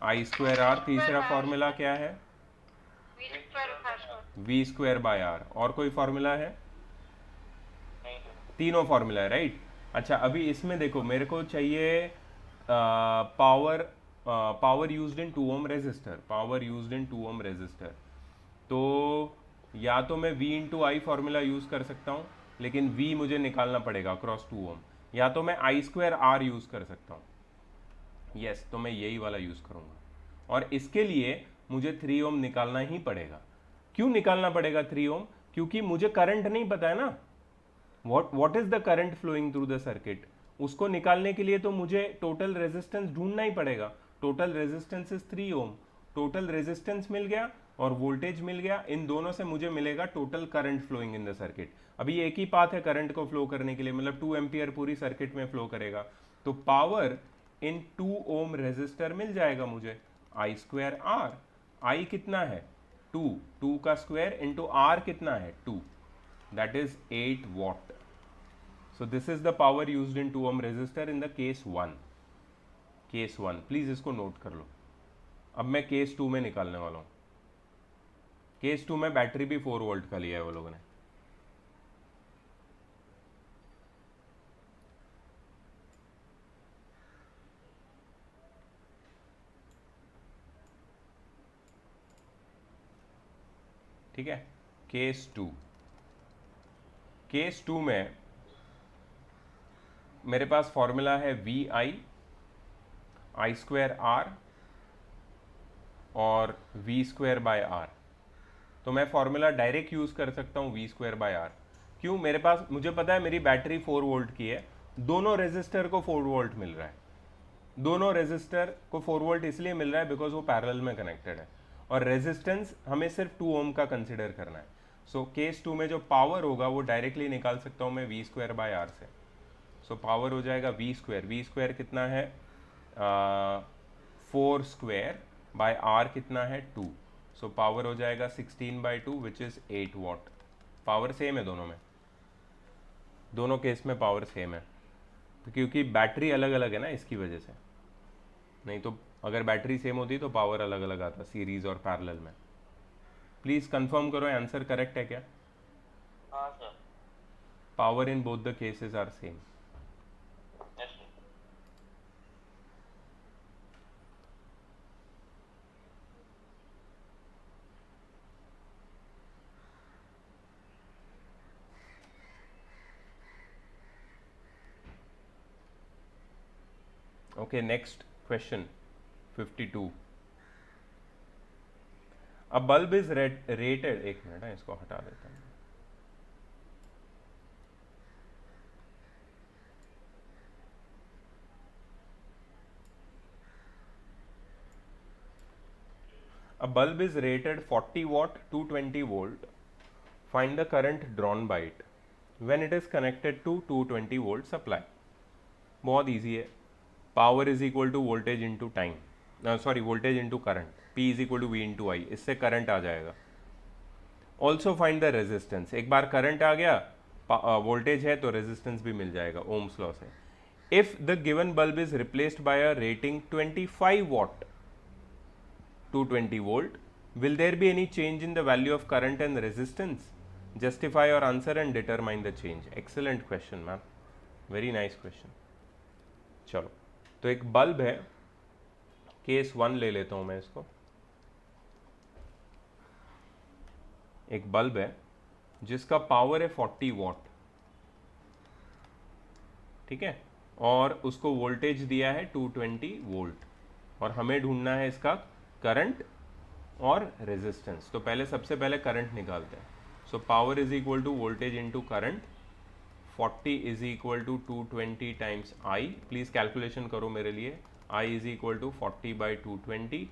I²R। तीसरा फॉर्मूला क्या है? V²/R। और कोई फॉर्मूला है? नहीं सर। तीनों फॉर्मूला है, राइट। अच्छा, अभी इसमें देखो, मेरे को चाहिए power used in 2 ohm resistor, power used in 2 ohm resistor. तो या तो मैं V × I फॉर्मूला यूज़ कर सकता हूँ, लेकिन V मुझे निकालना पड़ेगा क्रॉस 2 ओम, या तो मैं I²R यूज़ कर सकता हूँ। यस, तो मैं यही वाला यूज़ करूँगा। और इसके लिए मुझे 3 ओम निकालना ही पड़ेगा। क्यों निकालना पड़ेगा 3 ओम? क्योंकि मुझे करंट नहीं पता है ना, what is the current flowing through the circuit. उसको निकालने के लिए तो मुझे टोटल रेजिस्टेंस ढूंढना ही पड़ेगा। Total resistance is 3 ohm. Total resistance मिल गया और वोल्टेज मिल गया, इन दोनों से मुझे मिलेगा total current flowing in the circuit. अभी एक ही पाथ है करंट को फ्लो करने के लिए, मतलब 2 एम्पियर पूरी सर्किट में फ्लो करेगा। तो पावर इन 2 ओम रेजिस्टर मिल जाएगा मुझे, I²R। I कितना है? 2, 2 का स्क्वायर इंटू R कितना है? 2, that is 8 watt. So this is the power used in 2 ohm resistor in the case 1. Case 1 please इसको नोट कर लो। अब मैं केस 2 में निकालने वाला हूँ। केस 2 में बैटरी भी 4 वोल्ट का लिया है वो लोगों ने। ठीक है, केस 2। केस 2 में मेरे पास फॉर्मूला है VI, I²R और V²/R। तो मैं फॉर्मूला डायरेक्ट यूज़ कर सकता हूँ V²/R। क्यों? मेरे पास, मुझे पता है मेरी बैटरी 4 वोल्ट की है, दोनों रेजिस्टर को 4 वोल्ट मिल रहा है। दोनों रेजिस्टर को 4 वोल्ट इसलिए मिल रहा है बिकॉज वो पैरेलल में कनेक्टेड है, और रेजिस्टेंस हमें सिर्फ 2 ओम का कंसिडर करना है। सो केस 2 में जो पावर होगा वो डायरेक्टली निकाल सकता हूँ मैं V²/R से। सो पावर हो जाएगा V² कितना है? 4² कितना है? 2। सो पावर हो जाएगा 16/2 which is 8 what. Power same है दोनों में, दोनों केस में पावर सेम है, तो क्योंकि बैटरी अलग अलग है ना, इसकी वजह से। नहीं तो अगर बैटरी सेम होती तो पावर अलग अलग आता, सीरीज और पैरेलल में। प्लीज कंफर्म करो आंसर करेक्ट है क्या? हाँ sir. Power in both the cases are same. Yes sir. Okay, next question 52। A bulb is rated, एक मिनट है, इसको हटा देता हूँ। A bulb is rated 40 watt 220 volt. Find the current drawn by it when it is connected to 220 volt supply. बहुत easy है, power is equal to voltage into time. Sorry voltage into current, P is equal to V into I, इससे current आ जाएगा. Also find the resistance. एक बार current आ गया, voltage है तो रेजिस्टेंस भी मिल जाएगा ओम्स लॉ से. If the given bulb is replaced by a rating 25 what to 20 volt, will there be any change in the value of current and resistance? Justify your answer and determine the change. Excellent question, ma'am. Very nice question. चलो, तो एक bulb है, case 1 ले लेता हूं मैं इसको. एक बल्ब है जिसका पावर है 40 वॉट, ठीक है, और उसको वोल्टेज दिया है 220 वोल्ट, और हमें ढूंढना है इसका करंट और रेजिस्टेंस. तो पहले सबसे पहले करंट निकालते हैं. So power is equal to voltage into current. 40 is equal to 220 times I. Please calculation करो मेरे लिए. I is equal to 40 by 220,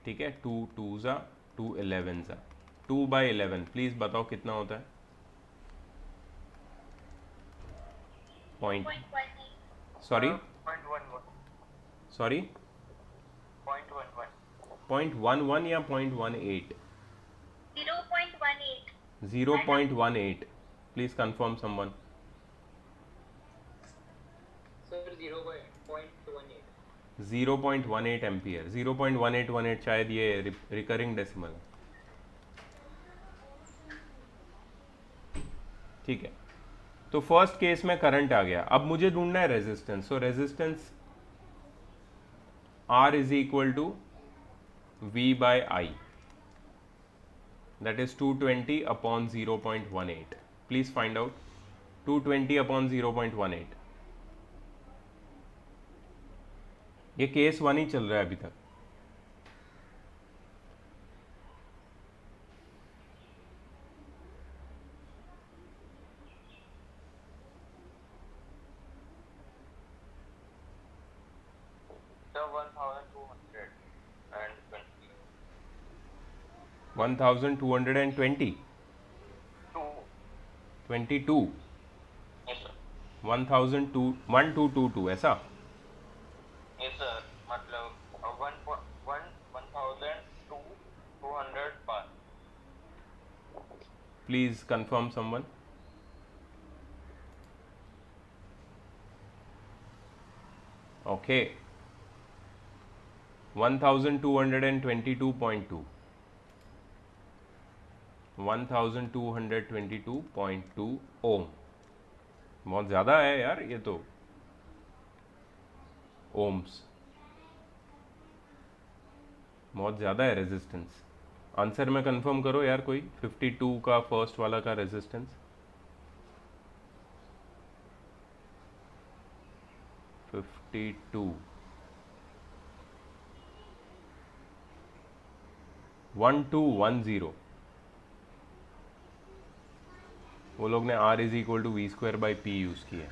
ठीक है. 2 2 ज़ा 2 11 ज़ा 2 बाई 11. प्लीज बताओ कितना होता है. Point, sorry 0.11. सॉरी 0.11. 0.11 या 0.18? 0.18. 0.18. Please confirm someone. Sir 0.18. 0.18 ampere. 0.1818 शायद ये रिकरिंग डेसिमल है, ठीक है. तो फर्स्ट केस में करंट आ गया. अब मुझे ढूंढना है resistance. So resistance R is equal to V by I, that is 220 upon 0.18. Please find out 220 upon 0.18. ये केस 1 ही चल रहा है अभी तक. So 1220. 1220 2. 22 Yes sir. 1222 ऐसा. Yes sir. मतलब 1200 बार. Please confirm someone. Okay, 1222.2. 1222.2 ohm. बहुत ज़्यादा है यार ये तो. ओम्स बहुत ज़्यादा है रेजिस्टेंस. आंसर में कंफर्म करो यार कोई. 52 का फर्स्ट वाला का रेजिस्टेंस. 52 1210. वो लोग ने R is equal to V square by P use किया है.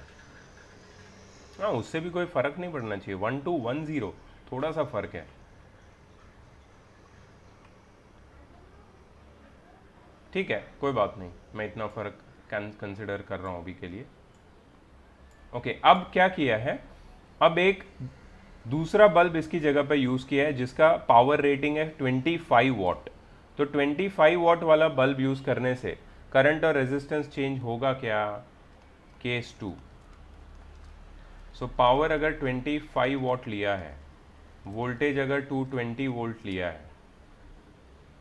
हाँ, उससे भी कोई फ़र्क नहीं पड़ना चाहिए. 1210 थोड़ा सा फ़र्क है. ठीक है, कोई बात नहीं, मैं इतना फ़र्क कंसिडर कर रहा हूँ अभी के लिए. ओके, अब क्या किया है, अब एक दूसरा बल्ब इसकी जगह पे यूज़ किया है जिसका पावर रेटिंग है 25 वॉट. तो 25 वॉट वाला बल्ब यूज़ करने से करंट और रेजिस्टेंस चेंज होगा क्या. केस 2. सो पावर अगर 25 वॉट लिया है, वोल्टेज अगर 220 वोल्ट लिया है,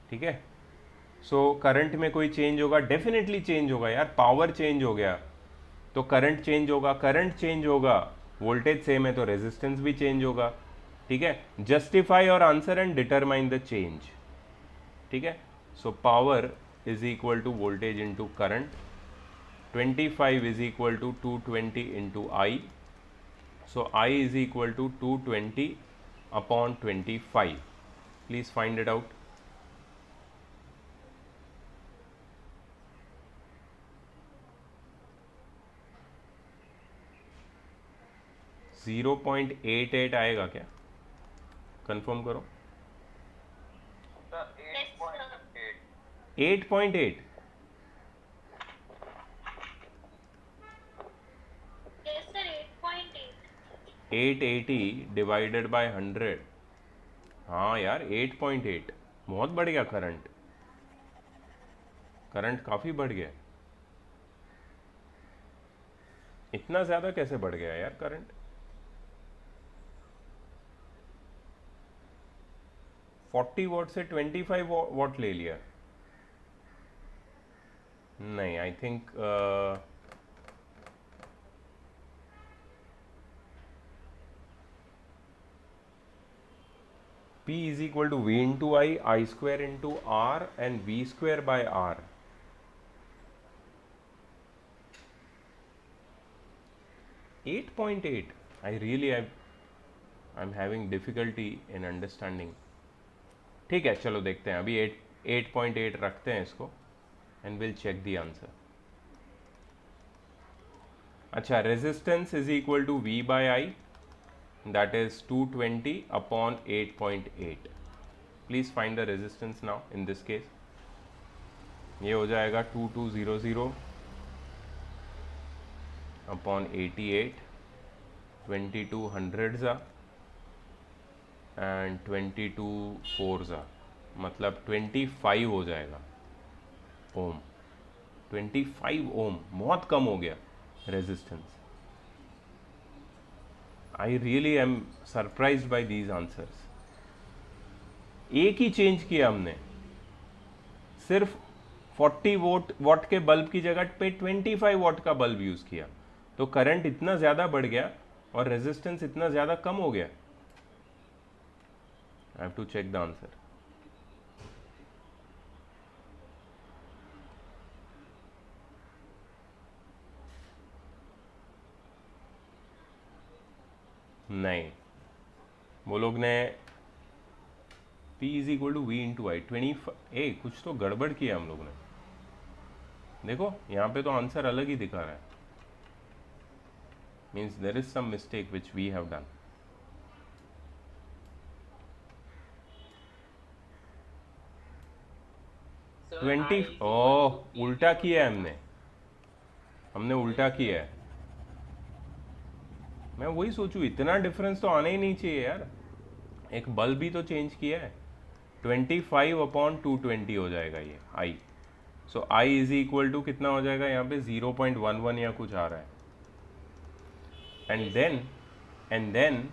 ठीक है. सो करंट में कोई चेंज होगा, डेफिनेटली चेंज होगा यार. पावर चेंज हो गया तो करंट चेंज होगा, करंट चेंज होगा, वोल्टेज सेम है तो रेजिस्टेंस भी चेंज होगा, ठीक है. जस्टिफाई और answer and determine the change, ठीक है. So power is equal to voltage into current. 25 is equal to 220 into I. सो I is equal to 220 upon 25. Please find it out. .88 आएगा क्या, कंफर्म करो. Sir, Yes, 8.8. 8.8. Yes, sir, 8.8. 880 divided by 100 हाँ यार 8.8 बहुत बढ़ गया करंट, करंट काफ़ी बढ़ गया। इतना ज़्यादा कैसे बढ़ गया यार करंट? 40 वॉट से 25 वॉट ले लिया। नहीं, I think P is equal to V into I square into R and V square by R. .8. I'm having difficulty in understanding. ठीक है, चलो देखते हैं अभी 8.8 रखते हैं इसको and we'll check the answer. अच्छा, resistance is equal to V by I, that is 220 upon 8.8. Please find the resistance now in this case. ये हो जाएगा 2200 upon 88, 22 hundreds and 22 fours, मतलब 25 हो जाएगा ओम। 25 ओम बहुत कम हो गया resistance. I really am surprised bye these answers. एक ही चेंज किया हमने, सिर्फ 40 वॉट के बल्ब की जगह पे 25 वॉट का बल्ब यूज किया, तो करंट इतना ज्यादा बढ़ गया और रेजिस्टेंस इतना ज्यादा कम हो गया। I have to check the answer. नहीं, वो लोग ने P is equal to V into I 20 कुछ तो गड़बड़ किया हम लोग ने। देखो यहाँ पे तो आंसर अलग ही दिखा रहा है, means there is some mistake which we have done. Sir, 20 I is equal oh, to V उल्टा into किया है I. हमने उल्टा किया है। मैं वही सोचूं, इतना डिफरेंस तो आना ही नहीं चाहिए यार, एक बल्ब ही तो चेंज किया है। 25 अपॉन 220 हो जाएगा ये आई। सो आई इज इक्वल टू कितना हो जाएगा यहाँ पे 0.11 या कुछ आ रहा है। And then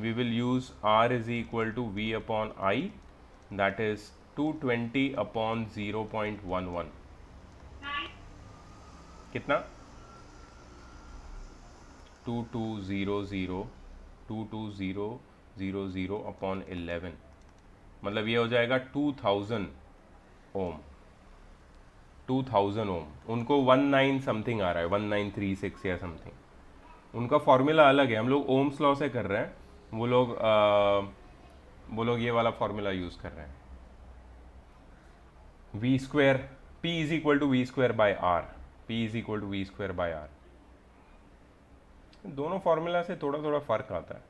we will use R is equal to V upon I, that is 220 upon 0.11 कितना 2200 अपॉन 11, मतलब ये हो जाएगा 2000 ओम। 2000 ओम, उनको 19 समथिंग आ रहा है, 1936 या समथिंग। उनका फॉर्मूला अलग है, हम लोग ओम्स लॉ से कर रहे हैं, वो लोग ये वाला फॉर्मूला यूज कर रहे हैं। V square P is equal to V square by R, P is equal to V square by R. दोनों फॉर्मूला से थोड़ा थोड़ा फर्क आता है।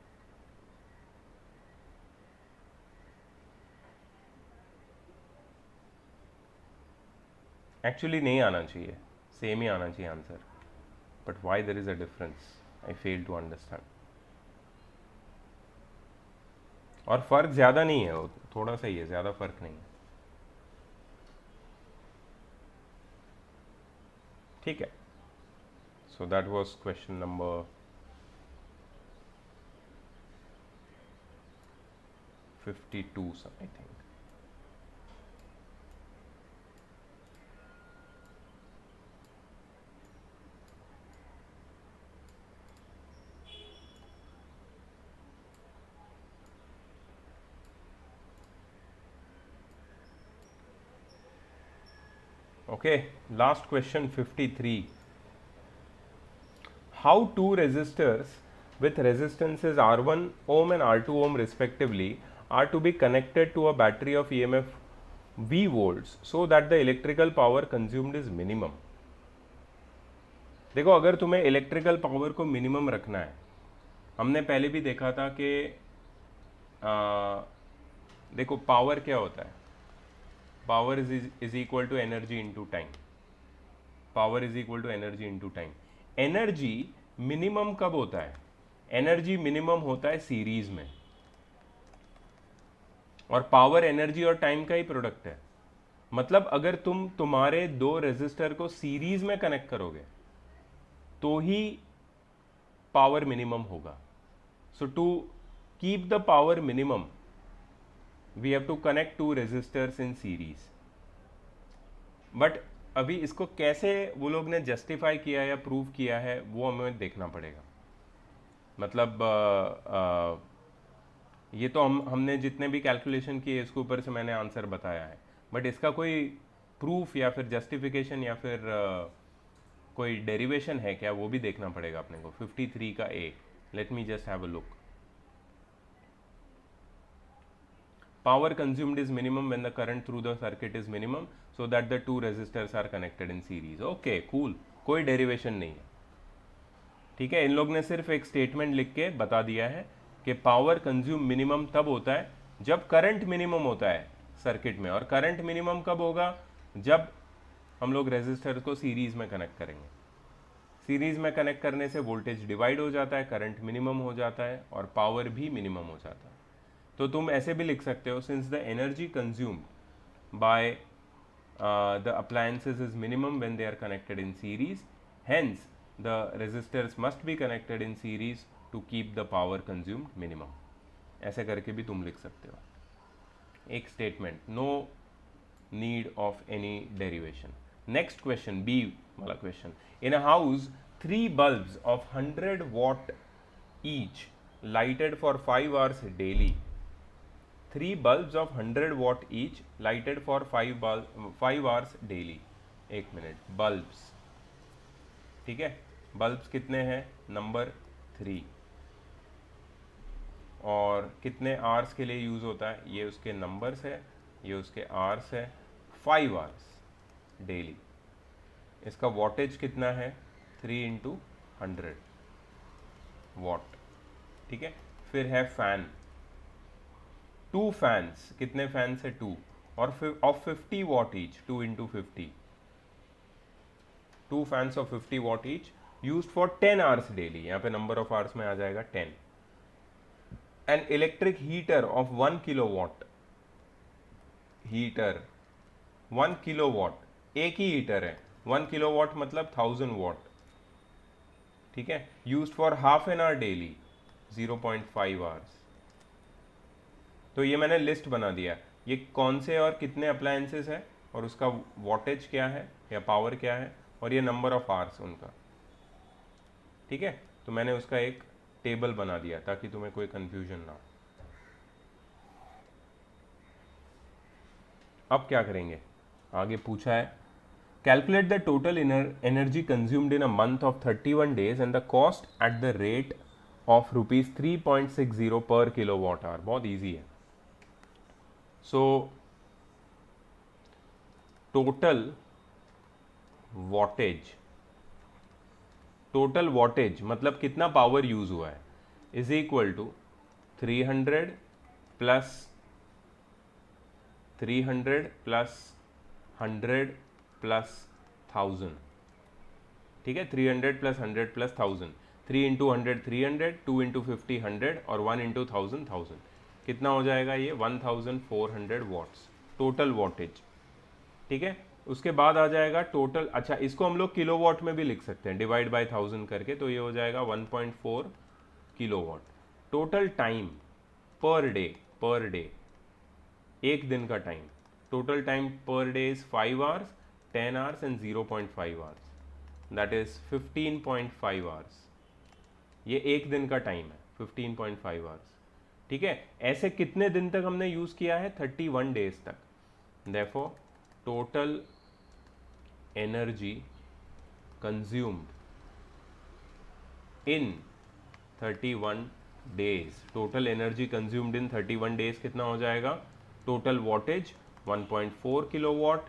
एक्चुअली नहीं आना चाहिए, सेम ही आना चाहिए answer, but why there is a difference I fail to understand. और फर्क ज़्यादा नहीं है, वो थोड़ा सा ही है, ज़्यादा फर्क नहीं है। ठीक है, so that was question number 52 I think. Okay, last question 53. How two resistors with resistances R1 ohm and R2 ohm respectively are to be connected to a battery of EMF V volts so that the electrical power consumed is minimum. देखो, अगर तुम्हें electrical power को minimum रखना है, हमने पहले भी देखा था कि देखो पावर क्या होता है, power is equal to energy into time. Power is equal to energy into time. Energy minimum कब होता है? एनर्जी मिनिमम होता है सीरीज में। और पावर एनर्जी और टाइम का ही प्रोडक्ट है। मतलब अगर तुम तुम्हारे दो रेजिस्टर को सीरीज में कनेक्ट करोगे तो ही पावर मिनिमम होगा। So to keep the power minimum we have to connect two resistors in series. But अभी इसको कैसे वो लोग ने जस्टिफाई किया या प्रूव किया है वो हमें देखना पड़ेगा। मतलब ये तो हमने जितने भी कैलकुलेशन किए इसके ऊपर से मैंने आंसर बताया है, बट इसका कोई प्रूफ या फिर जस्टिफिकेशन या फिर कोई डेरिवेशन है क्या वो भी देखना पड़ेगा अपने को। 53 का A, let me just have a look. Power consumed is minimum when the current through the circuit is minimum so that the two resistors are connected in series. Okay, cool. कोई डेरिवेशन नहीं है, ठीक है। इन लोग ने सिर्फ एक statement लिख के बता दिया है कि पावर कंज्यूम मिनिमम तब होता है जब करंट मिनिमम होता है सर्किट में। और करंट मिनिमम कब होगा? जब हम लोग रेजिस्टर को सीरीज में कनेक्ट करेंगे। सीरीज में कनेक्ट करने से वोल्टेज डिवाइड हो जाता है, करंट मिनिमम हो जाता है और पावर भी मिनिमम हो जाता है। तो तुम ऐसे भी लिख सकते हो, since the energy consumed by the appliances is minimum when they are connected in series, hence the resistors must be connected in series to keep the power consumed minimum. ऐसे करके भी तुम लिख सकते हो एक statement, no need of any derivation. Next question, B वाला question. In a house 3 bulbs of 100 watt each lighted for 5 hours daily। 3 bulbs of 100 watt each lighted for 5 hours daily। एक मिनट, बल्ब्स, ठीक है। Bulbs कितने हैं? Number 3। और कितने hours के लिए यूज होता है? ये उसके नंबर्स है, ये उसके आवर्स है। 5 hours डेली। इसका वॉटेज कितना है? 3 × 100 वॉट, ठीक है। फिर है फैन, 2 फैंस। कितने फैंस है? 2। और फिर of 50 what each, 2 × 50, 2 fans of 50 what each used for 10 hours daily. यहाँ पे नंबर ऑफ आवर्स में आ जाएगा 10। An electric heater of 1 kilowatt, heater 1 kilowatt, एक ही हीटर है। 1 किलोवाट मतलब 1000 वॉट, ठीक है। Used for half an hour daily, 0.5 hours। तो ये मैंने लिस्ट बना दिया, ये कौन से और कितने अप्लायंसेस है और उसका वॉटेज क्या है या पावर क्या है और ये नंबर ऑफ आवर्स उनका, ठीक है। तो मैंने उसका एक टेबल बना दिया ताकि तुम्हें कोई कंफ्यूजन ना हो। अब क्या करेंगे? आगे पूछा है, calculate the total energy consumed in a month of 31 days and the cost at the rate of ₹3.60 पर किलोवाट आवर। बहुत ईजी है। सो टोटल वॉटेज मतलब कितना पावर यूज हुआ है, is equal to 300 plus 100 plus 1000, ठीक है। 300 प्लस 100 प्लस 1000, 3 × 100 300, 2 × 50 100 और 1 × 1000 1000। कितना हो जाएगा ये? 1400 वॉट्स टोटल वॉटेज, ठीक है। उसके बाद आ जाएगा टोटल, अच्छा इसको हम लोग किलोवाट में भी लिख सकते हैं, डिवाइड बाय 1000 करके, तो ये हो जाएगा 1.4 kilowatt. Total time per day, एक दिन का time, total time per day is 5 hours, 10 hours and 0.5 hours, that is 15.5 hours। ये एक दिन का टाइम है, 15.5 hours, ठीक है। ऐसे कितने दिन तक हमने यूज किया है? 31 days तक। Therefore total energy consumed in 31 days, total energy consumed in 31 days कितना हो जाएगा? टोटल वॉटेज 1.4 किलोवाट,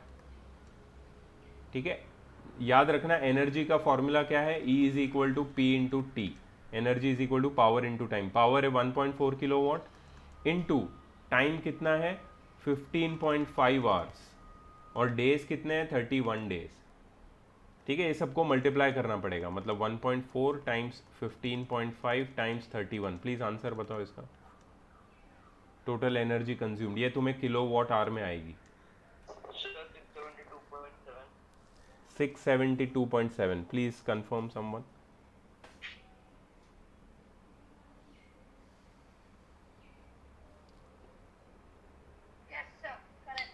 ठीक है। याद रखना एनर्जी का फॉर्मूला क्या है? E is equal to P × T। Energy is equal to power into time. Power है 1.4 किलोवाट इंटू टाइम कितना है? 15.5 hours और डेज कितने हैं? 31 days, ठीक है। ये सबको मल्टीप्लाई करना पड़ेगा, मतलब 1.4 टाइम्स 15.5 टाइम्स 31। प्लीज आंसर बताओ इसका। टोटल एनर्जी कंज्यूम्ड, ये तुम्हें किलो वॉट आवर में आएगी। Sir, 672.7. 672.7, please confirm someone. Yes, sir. Correct.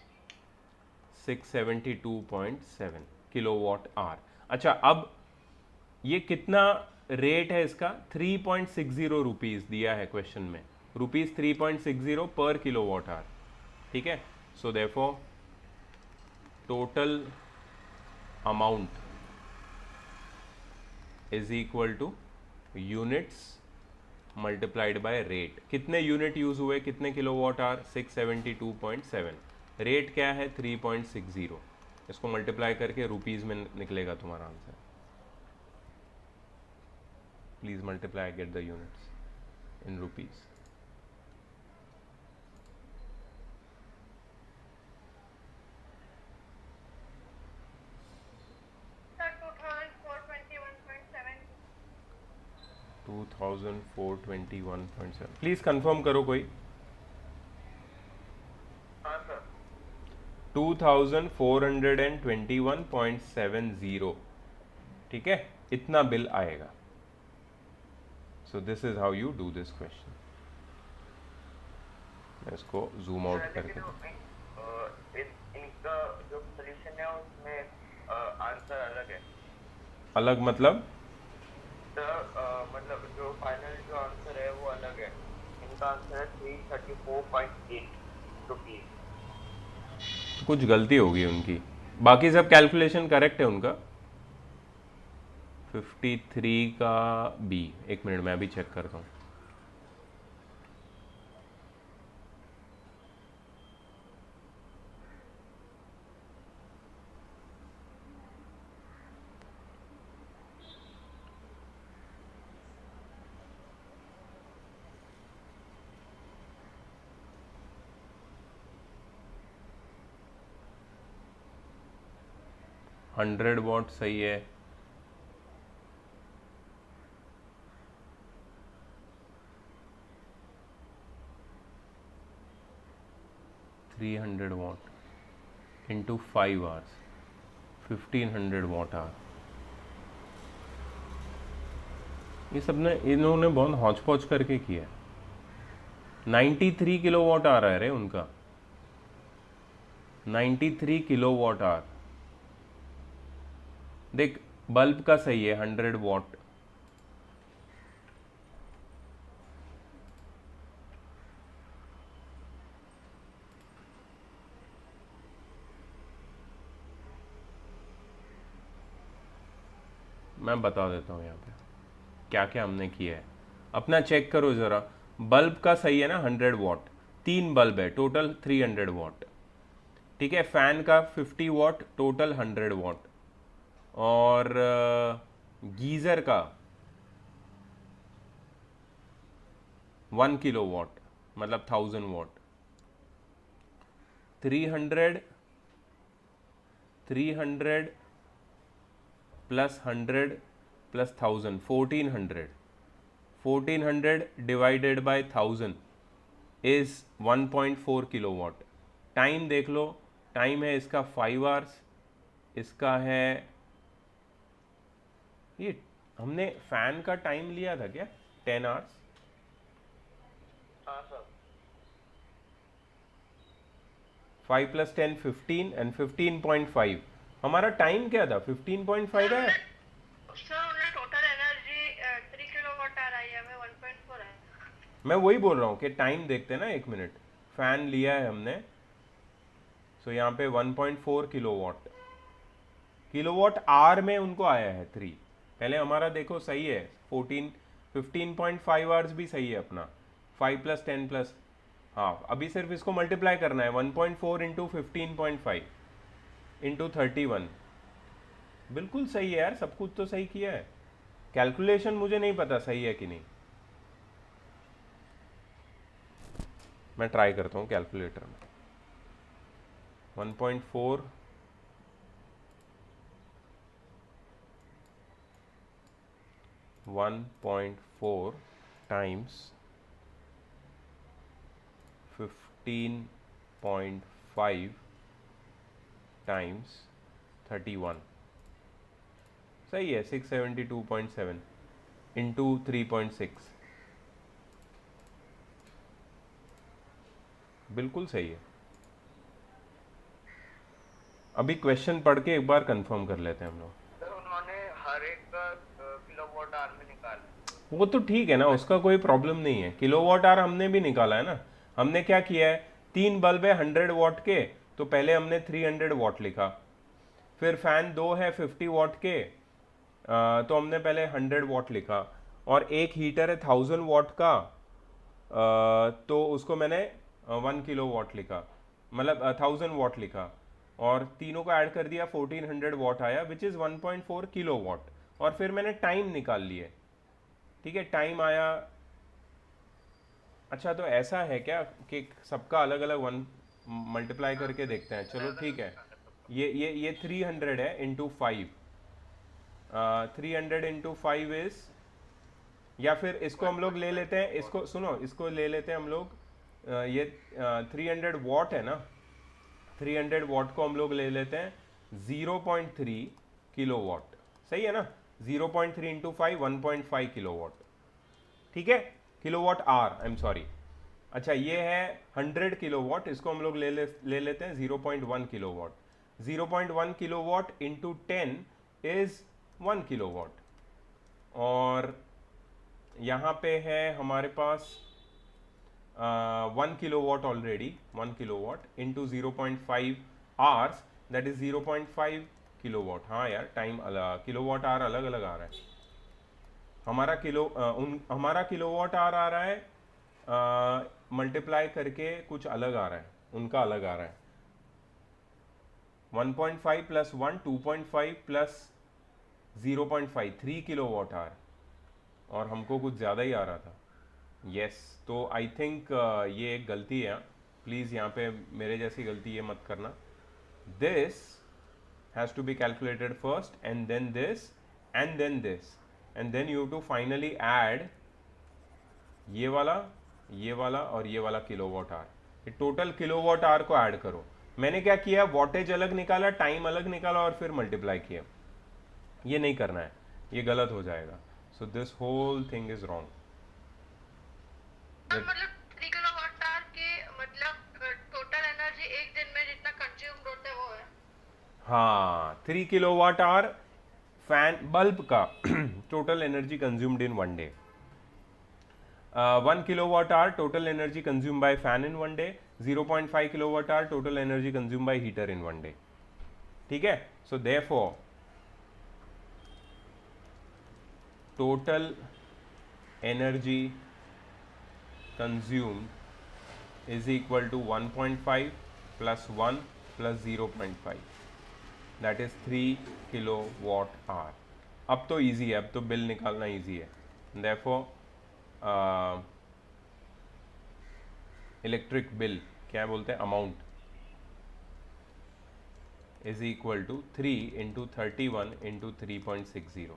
672.7 kilowatt hour. अच्छा, अब ये कितना रेट है इसका? 3.60 रुपीज़ दिया है क्वेश्चन में, रुपीज़ 3.60 पर किलोवाट आवर। ठीक है, so therefore total amount is equal two units multiplied by rate. कितने यूनिट यूज हुए, कितने किलोवाट आवर? 672.7। रेट क्या है? 3.60। इसको मल्टीप्लाई करके रुपीज़ में निकलेगा तुम्हारा answer. Please multiply, get the units in rupees. Sir, 2421.7. 2421.7, please confirm करो कोई। हाँ सर। 2421.70, ठीक है, इतना बिल आएगा। So this is how you do this question. मैं इसको जूम आउट करके, इनका जो सोल्यूशन है उसमें आंसर अलग है अलग मतलब? सर। मतलब जो फाइनल जो आंसर है वो अलग है। इनका आंसर है 334.8 रुपीज। कुछ गलती होगी उनकी, बाकी सब कैलकुलेशन करेक्ट है उनका। 53 का बी, एक मिनट मैं अभी चेक करता हूँ। हंड्रेड वॉट सही है, three 300 watt into 5 hours, 1500 watt hour. ये सब ने इन्होंने बहुत हौच पौच करके किया है। 93 किलो वॉट आ रहा है रे उनका, 93 किलो वॉट आवर। देख, बल्ब का सही है 100 वॉट, मैं बता देता हूँ यहाँ पे क्या क्या हमने किया है, अपना चेक करो ज़रा। बल्ब का सही है ना 100 वॉट, 3 बल्ब है, टोटल 300 वॉट। ठीक है, फैन का 50 वॉट, टोटल 100 वॉट। और गीज़र का 1 किलो वॉट, मतलब 1000 what. 300 plus 100 plus 1000, 1400। 1400 divided by 1000 is 1.4 kilo watt. Time देख लो, टाइम है इसका 5 आवर्स, इसका है, ये हमने फैन का टाइम लिया था क्या 10 आवर्स? हाँ सर। 5 प्लस 10 15 एंड 15.5 हमारा टाइम क्या था? 15.5 है। सर हमने टोटल एनर्जी 3 किलोवाट आ रही है, हमें 1.4 है। मैं वही बोल रहा हूँ कि टाइम देखते हैं ना, एक मिनट। फैन लिया है हमने, सो यहाँ पे 1.4 किलोवाट, किलोवाट आवर में उनको आया है 3। पहले हमारा देखो सही है, 15.5 आवर्स भी सही है अपना, 5 प्लस 10 प्लस, हाँ अभी सिर्फ इसको मल्टीप्लाई करना है, 1.4 इंटू 15.5 इंटू 31। बिल्कुल सही है यार, सब कुछ तो सही किया है। कैलकुलेशन मुझे नहीं पता सही है कि नहीं, मैं ट्राई करता हूँ कैलकुलेटर में। 1.4 1.4 टाइम्स 15.5 टाइम्स 31, सही है, 672.7 इंटू 3.6, बिल्कुल सही है। अभी क्वेश्चन पढ़ के एक बार कंफर्म कर लेते हैं हम लोग। सर उन्होंने हर एक किलोवाट आवर में निकाला। वो तो ठीक है ना, उसका कोई प्रॉब्लम नहीं है। किलोवाट आवर हमने भी निकाला है ना। हमने क्या किया है, 3 बल्ब है 100 वॉट के, तो पहले हमने 300 वॉट लिखा। फिर फैन 2 है 50 वॉट के, तो हमने पहले 100 वॉट लिखा। और एक हीटर है 1000 वॉट का, तो उसको मैंने 1 किलो वॉट लिखा, मतलब 1000 वॉट लिखा। और तीनों को ऐड कर दिया, 1400 वॉट आया, विच इज़ 1.4 किलो वॉट। और फिर मैंने टाइम निकाल लिए, ठीक है, टाइम आया। अच्छा, तो ऐसा है क्या कि सबका अलग अलग वन मल्टीप्लाई करके देखते हैं? चलो ठीक है, ये 300 है इंटू 5, 300 इंटू 5 इज, या फिर इसको हम लोग ले लेते हैं, इसको सुनो, इसको ले लेते हैं हम लोग, ये 300 वॉट है ना, 300 वॉट को हम लोग ले लेते हैं 0.3 किलो वॉट, सही है ना। 0.3 इंटू 5 1.5 किलो वॉट, ठीक है, kilowatt hour, I am sorry. अच्छा, ये है 100 किलो वॉट, इसको हम लोग ले लेते हैं 0.1 kilo watt. 0.1 kilo watt into 10 is 1 kilo watt. और यहाँ पे है हमारे पास 1 kilo watt already, 1 kilo watt into 0.5 hours, that is 0.5 kilo watt. हाँ यार, टाइम किलो वॉट आवर अलग अलग आ रहा है। हमारा हमारा किलोवाट आवर आ रहा है, मल्टीप्लाई करके कुछ अलग आ रहा है, उनका अलग आ रहा है। 1.5 प्लस 1 2.5 प्लस 0.5 3 किलोवाट आवर, और हमको कुछ ज़्यादा ही आ रहा था। यस, तो आई थिंक ये एक गलती है, प्लीज़ यहाँ पे मेरे जैसी गलती ये मत करना। This has to be calculated first and then this and then this, and then you have to finally add ये वाला और ये वाला किलोवाट आवर। ये टोटल किलोवाट आवर को ऐड करो। मैंने क्या किया, वॉटेज अलग निकाला, टाइम अलग निकाला और फिर मल्टीप्लाई किया। ये नहीं करना है, ये गलत हो जाएगा। So this whole thing is wrong. मतलब 3 किलोवाट आवर के मतलब टोटल एनर्जी एक दिन में जितना कंज्यूम्ड होता है वो है। हाँ, 3 किलोवाट आवर फैन बल्ब का total energy consumed in 1 day. 1 kilowatt hour total energy consumed by fan in 1 day, 0.5 kilowatt hour total energy consumed by heater in 1 day, ठीक है। सो therefore total energy consumed is equal to 1.5 plus 1 plus 0.5, that is 3 kilowatt hour। अब तो easy है, अब तो bill निकालना easy है। therefore electric bill क्या बोलते हैं, amount is equal to 3 into 31 into 3.60,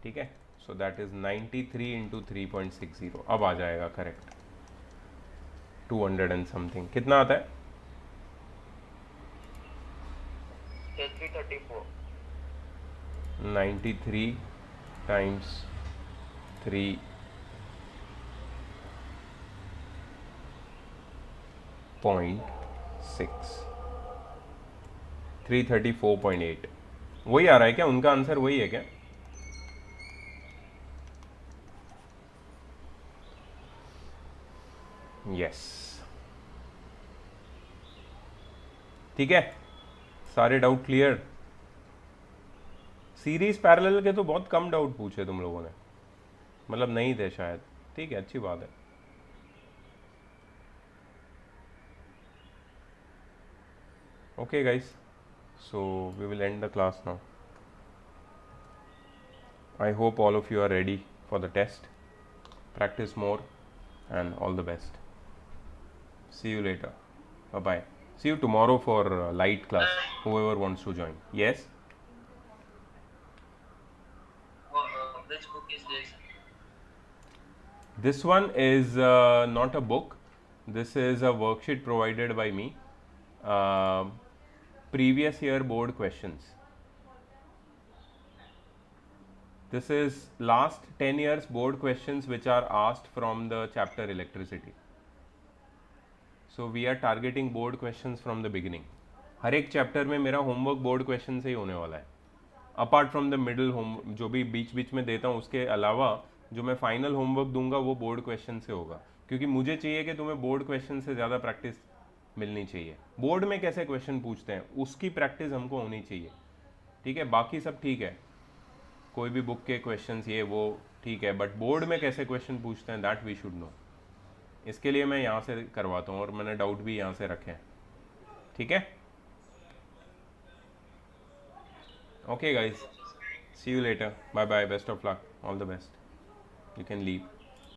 ठीक है। So that is 93 into 3.60। अब आ जाएगा करेक्ट, 200 एंड समथिंग। कितना आता है? 334। 93 टाइम्स 3 0.6, 334.8। वही आ रहा है क्या? उनका आंसर वही है क्या? यस, ठीक है, सारे डाउट क्लियर। सीरीज पैरेलल के तो बहुत कम डाउट पूछे तुम लोगों ने, मतलब नहीं थे शायद। ठीक है, अच्छी बात है। Okay guys, so we will end the class now. I hope all of you are ready for the test. Practice more and all the best. See you later. Bye bye. See you tomorrow for light class, whoever wants to join. Yes? Which book is this? This one is not a book. This is a worksheet provided by me. Previous year board questions. This is last 10 years board questions which are asked from the chapter electricity. So we are targeting board questions from the beginning. हर एक chapter में मेरा homework board question से ही होने वाला है. Apart from the middle home जो भी बीच बीच में देता हूँ उसके अलावा जो मैं फाइनल होमवर्क दूंगा वो बोर्ड क्वेश्चन से होगा, क्योंकि मुझे चाहिए कि तुम्हें बोर्ड क्वेश्चन से ज़्यादा प्रैक्टिस मिलनी चाहिए. बोर्ड में कैसे क्वेश्चन पूछते हैं उसकी प्रैक्टिस हमको होनी चाहिए. ठीक है, बाकी सब ठीक है, कोई भी बुक के क्वेश्चंस ये वो ठीक है, बट बोर्ड में कैसे क्वेश्चन पूछते हैं दैट वी शुड नो. इसके लिए मैं यहाँ से करवाता हूँ और मैंने डाउट भी यहाँ से रखे हैं. ठीक है, okay guys, see you later, bye bye, best of luck, all the best, you can leave.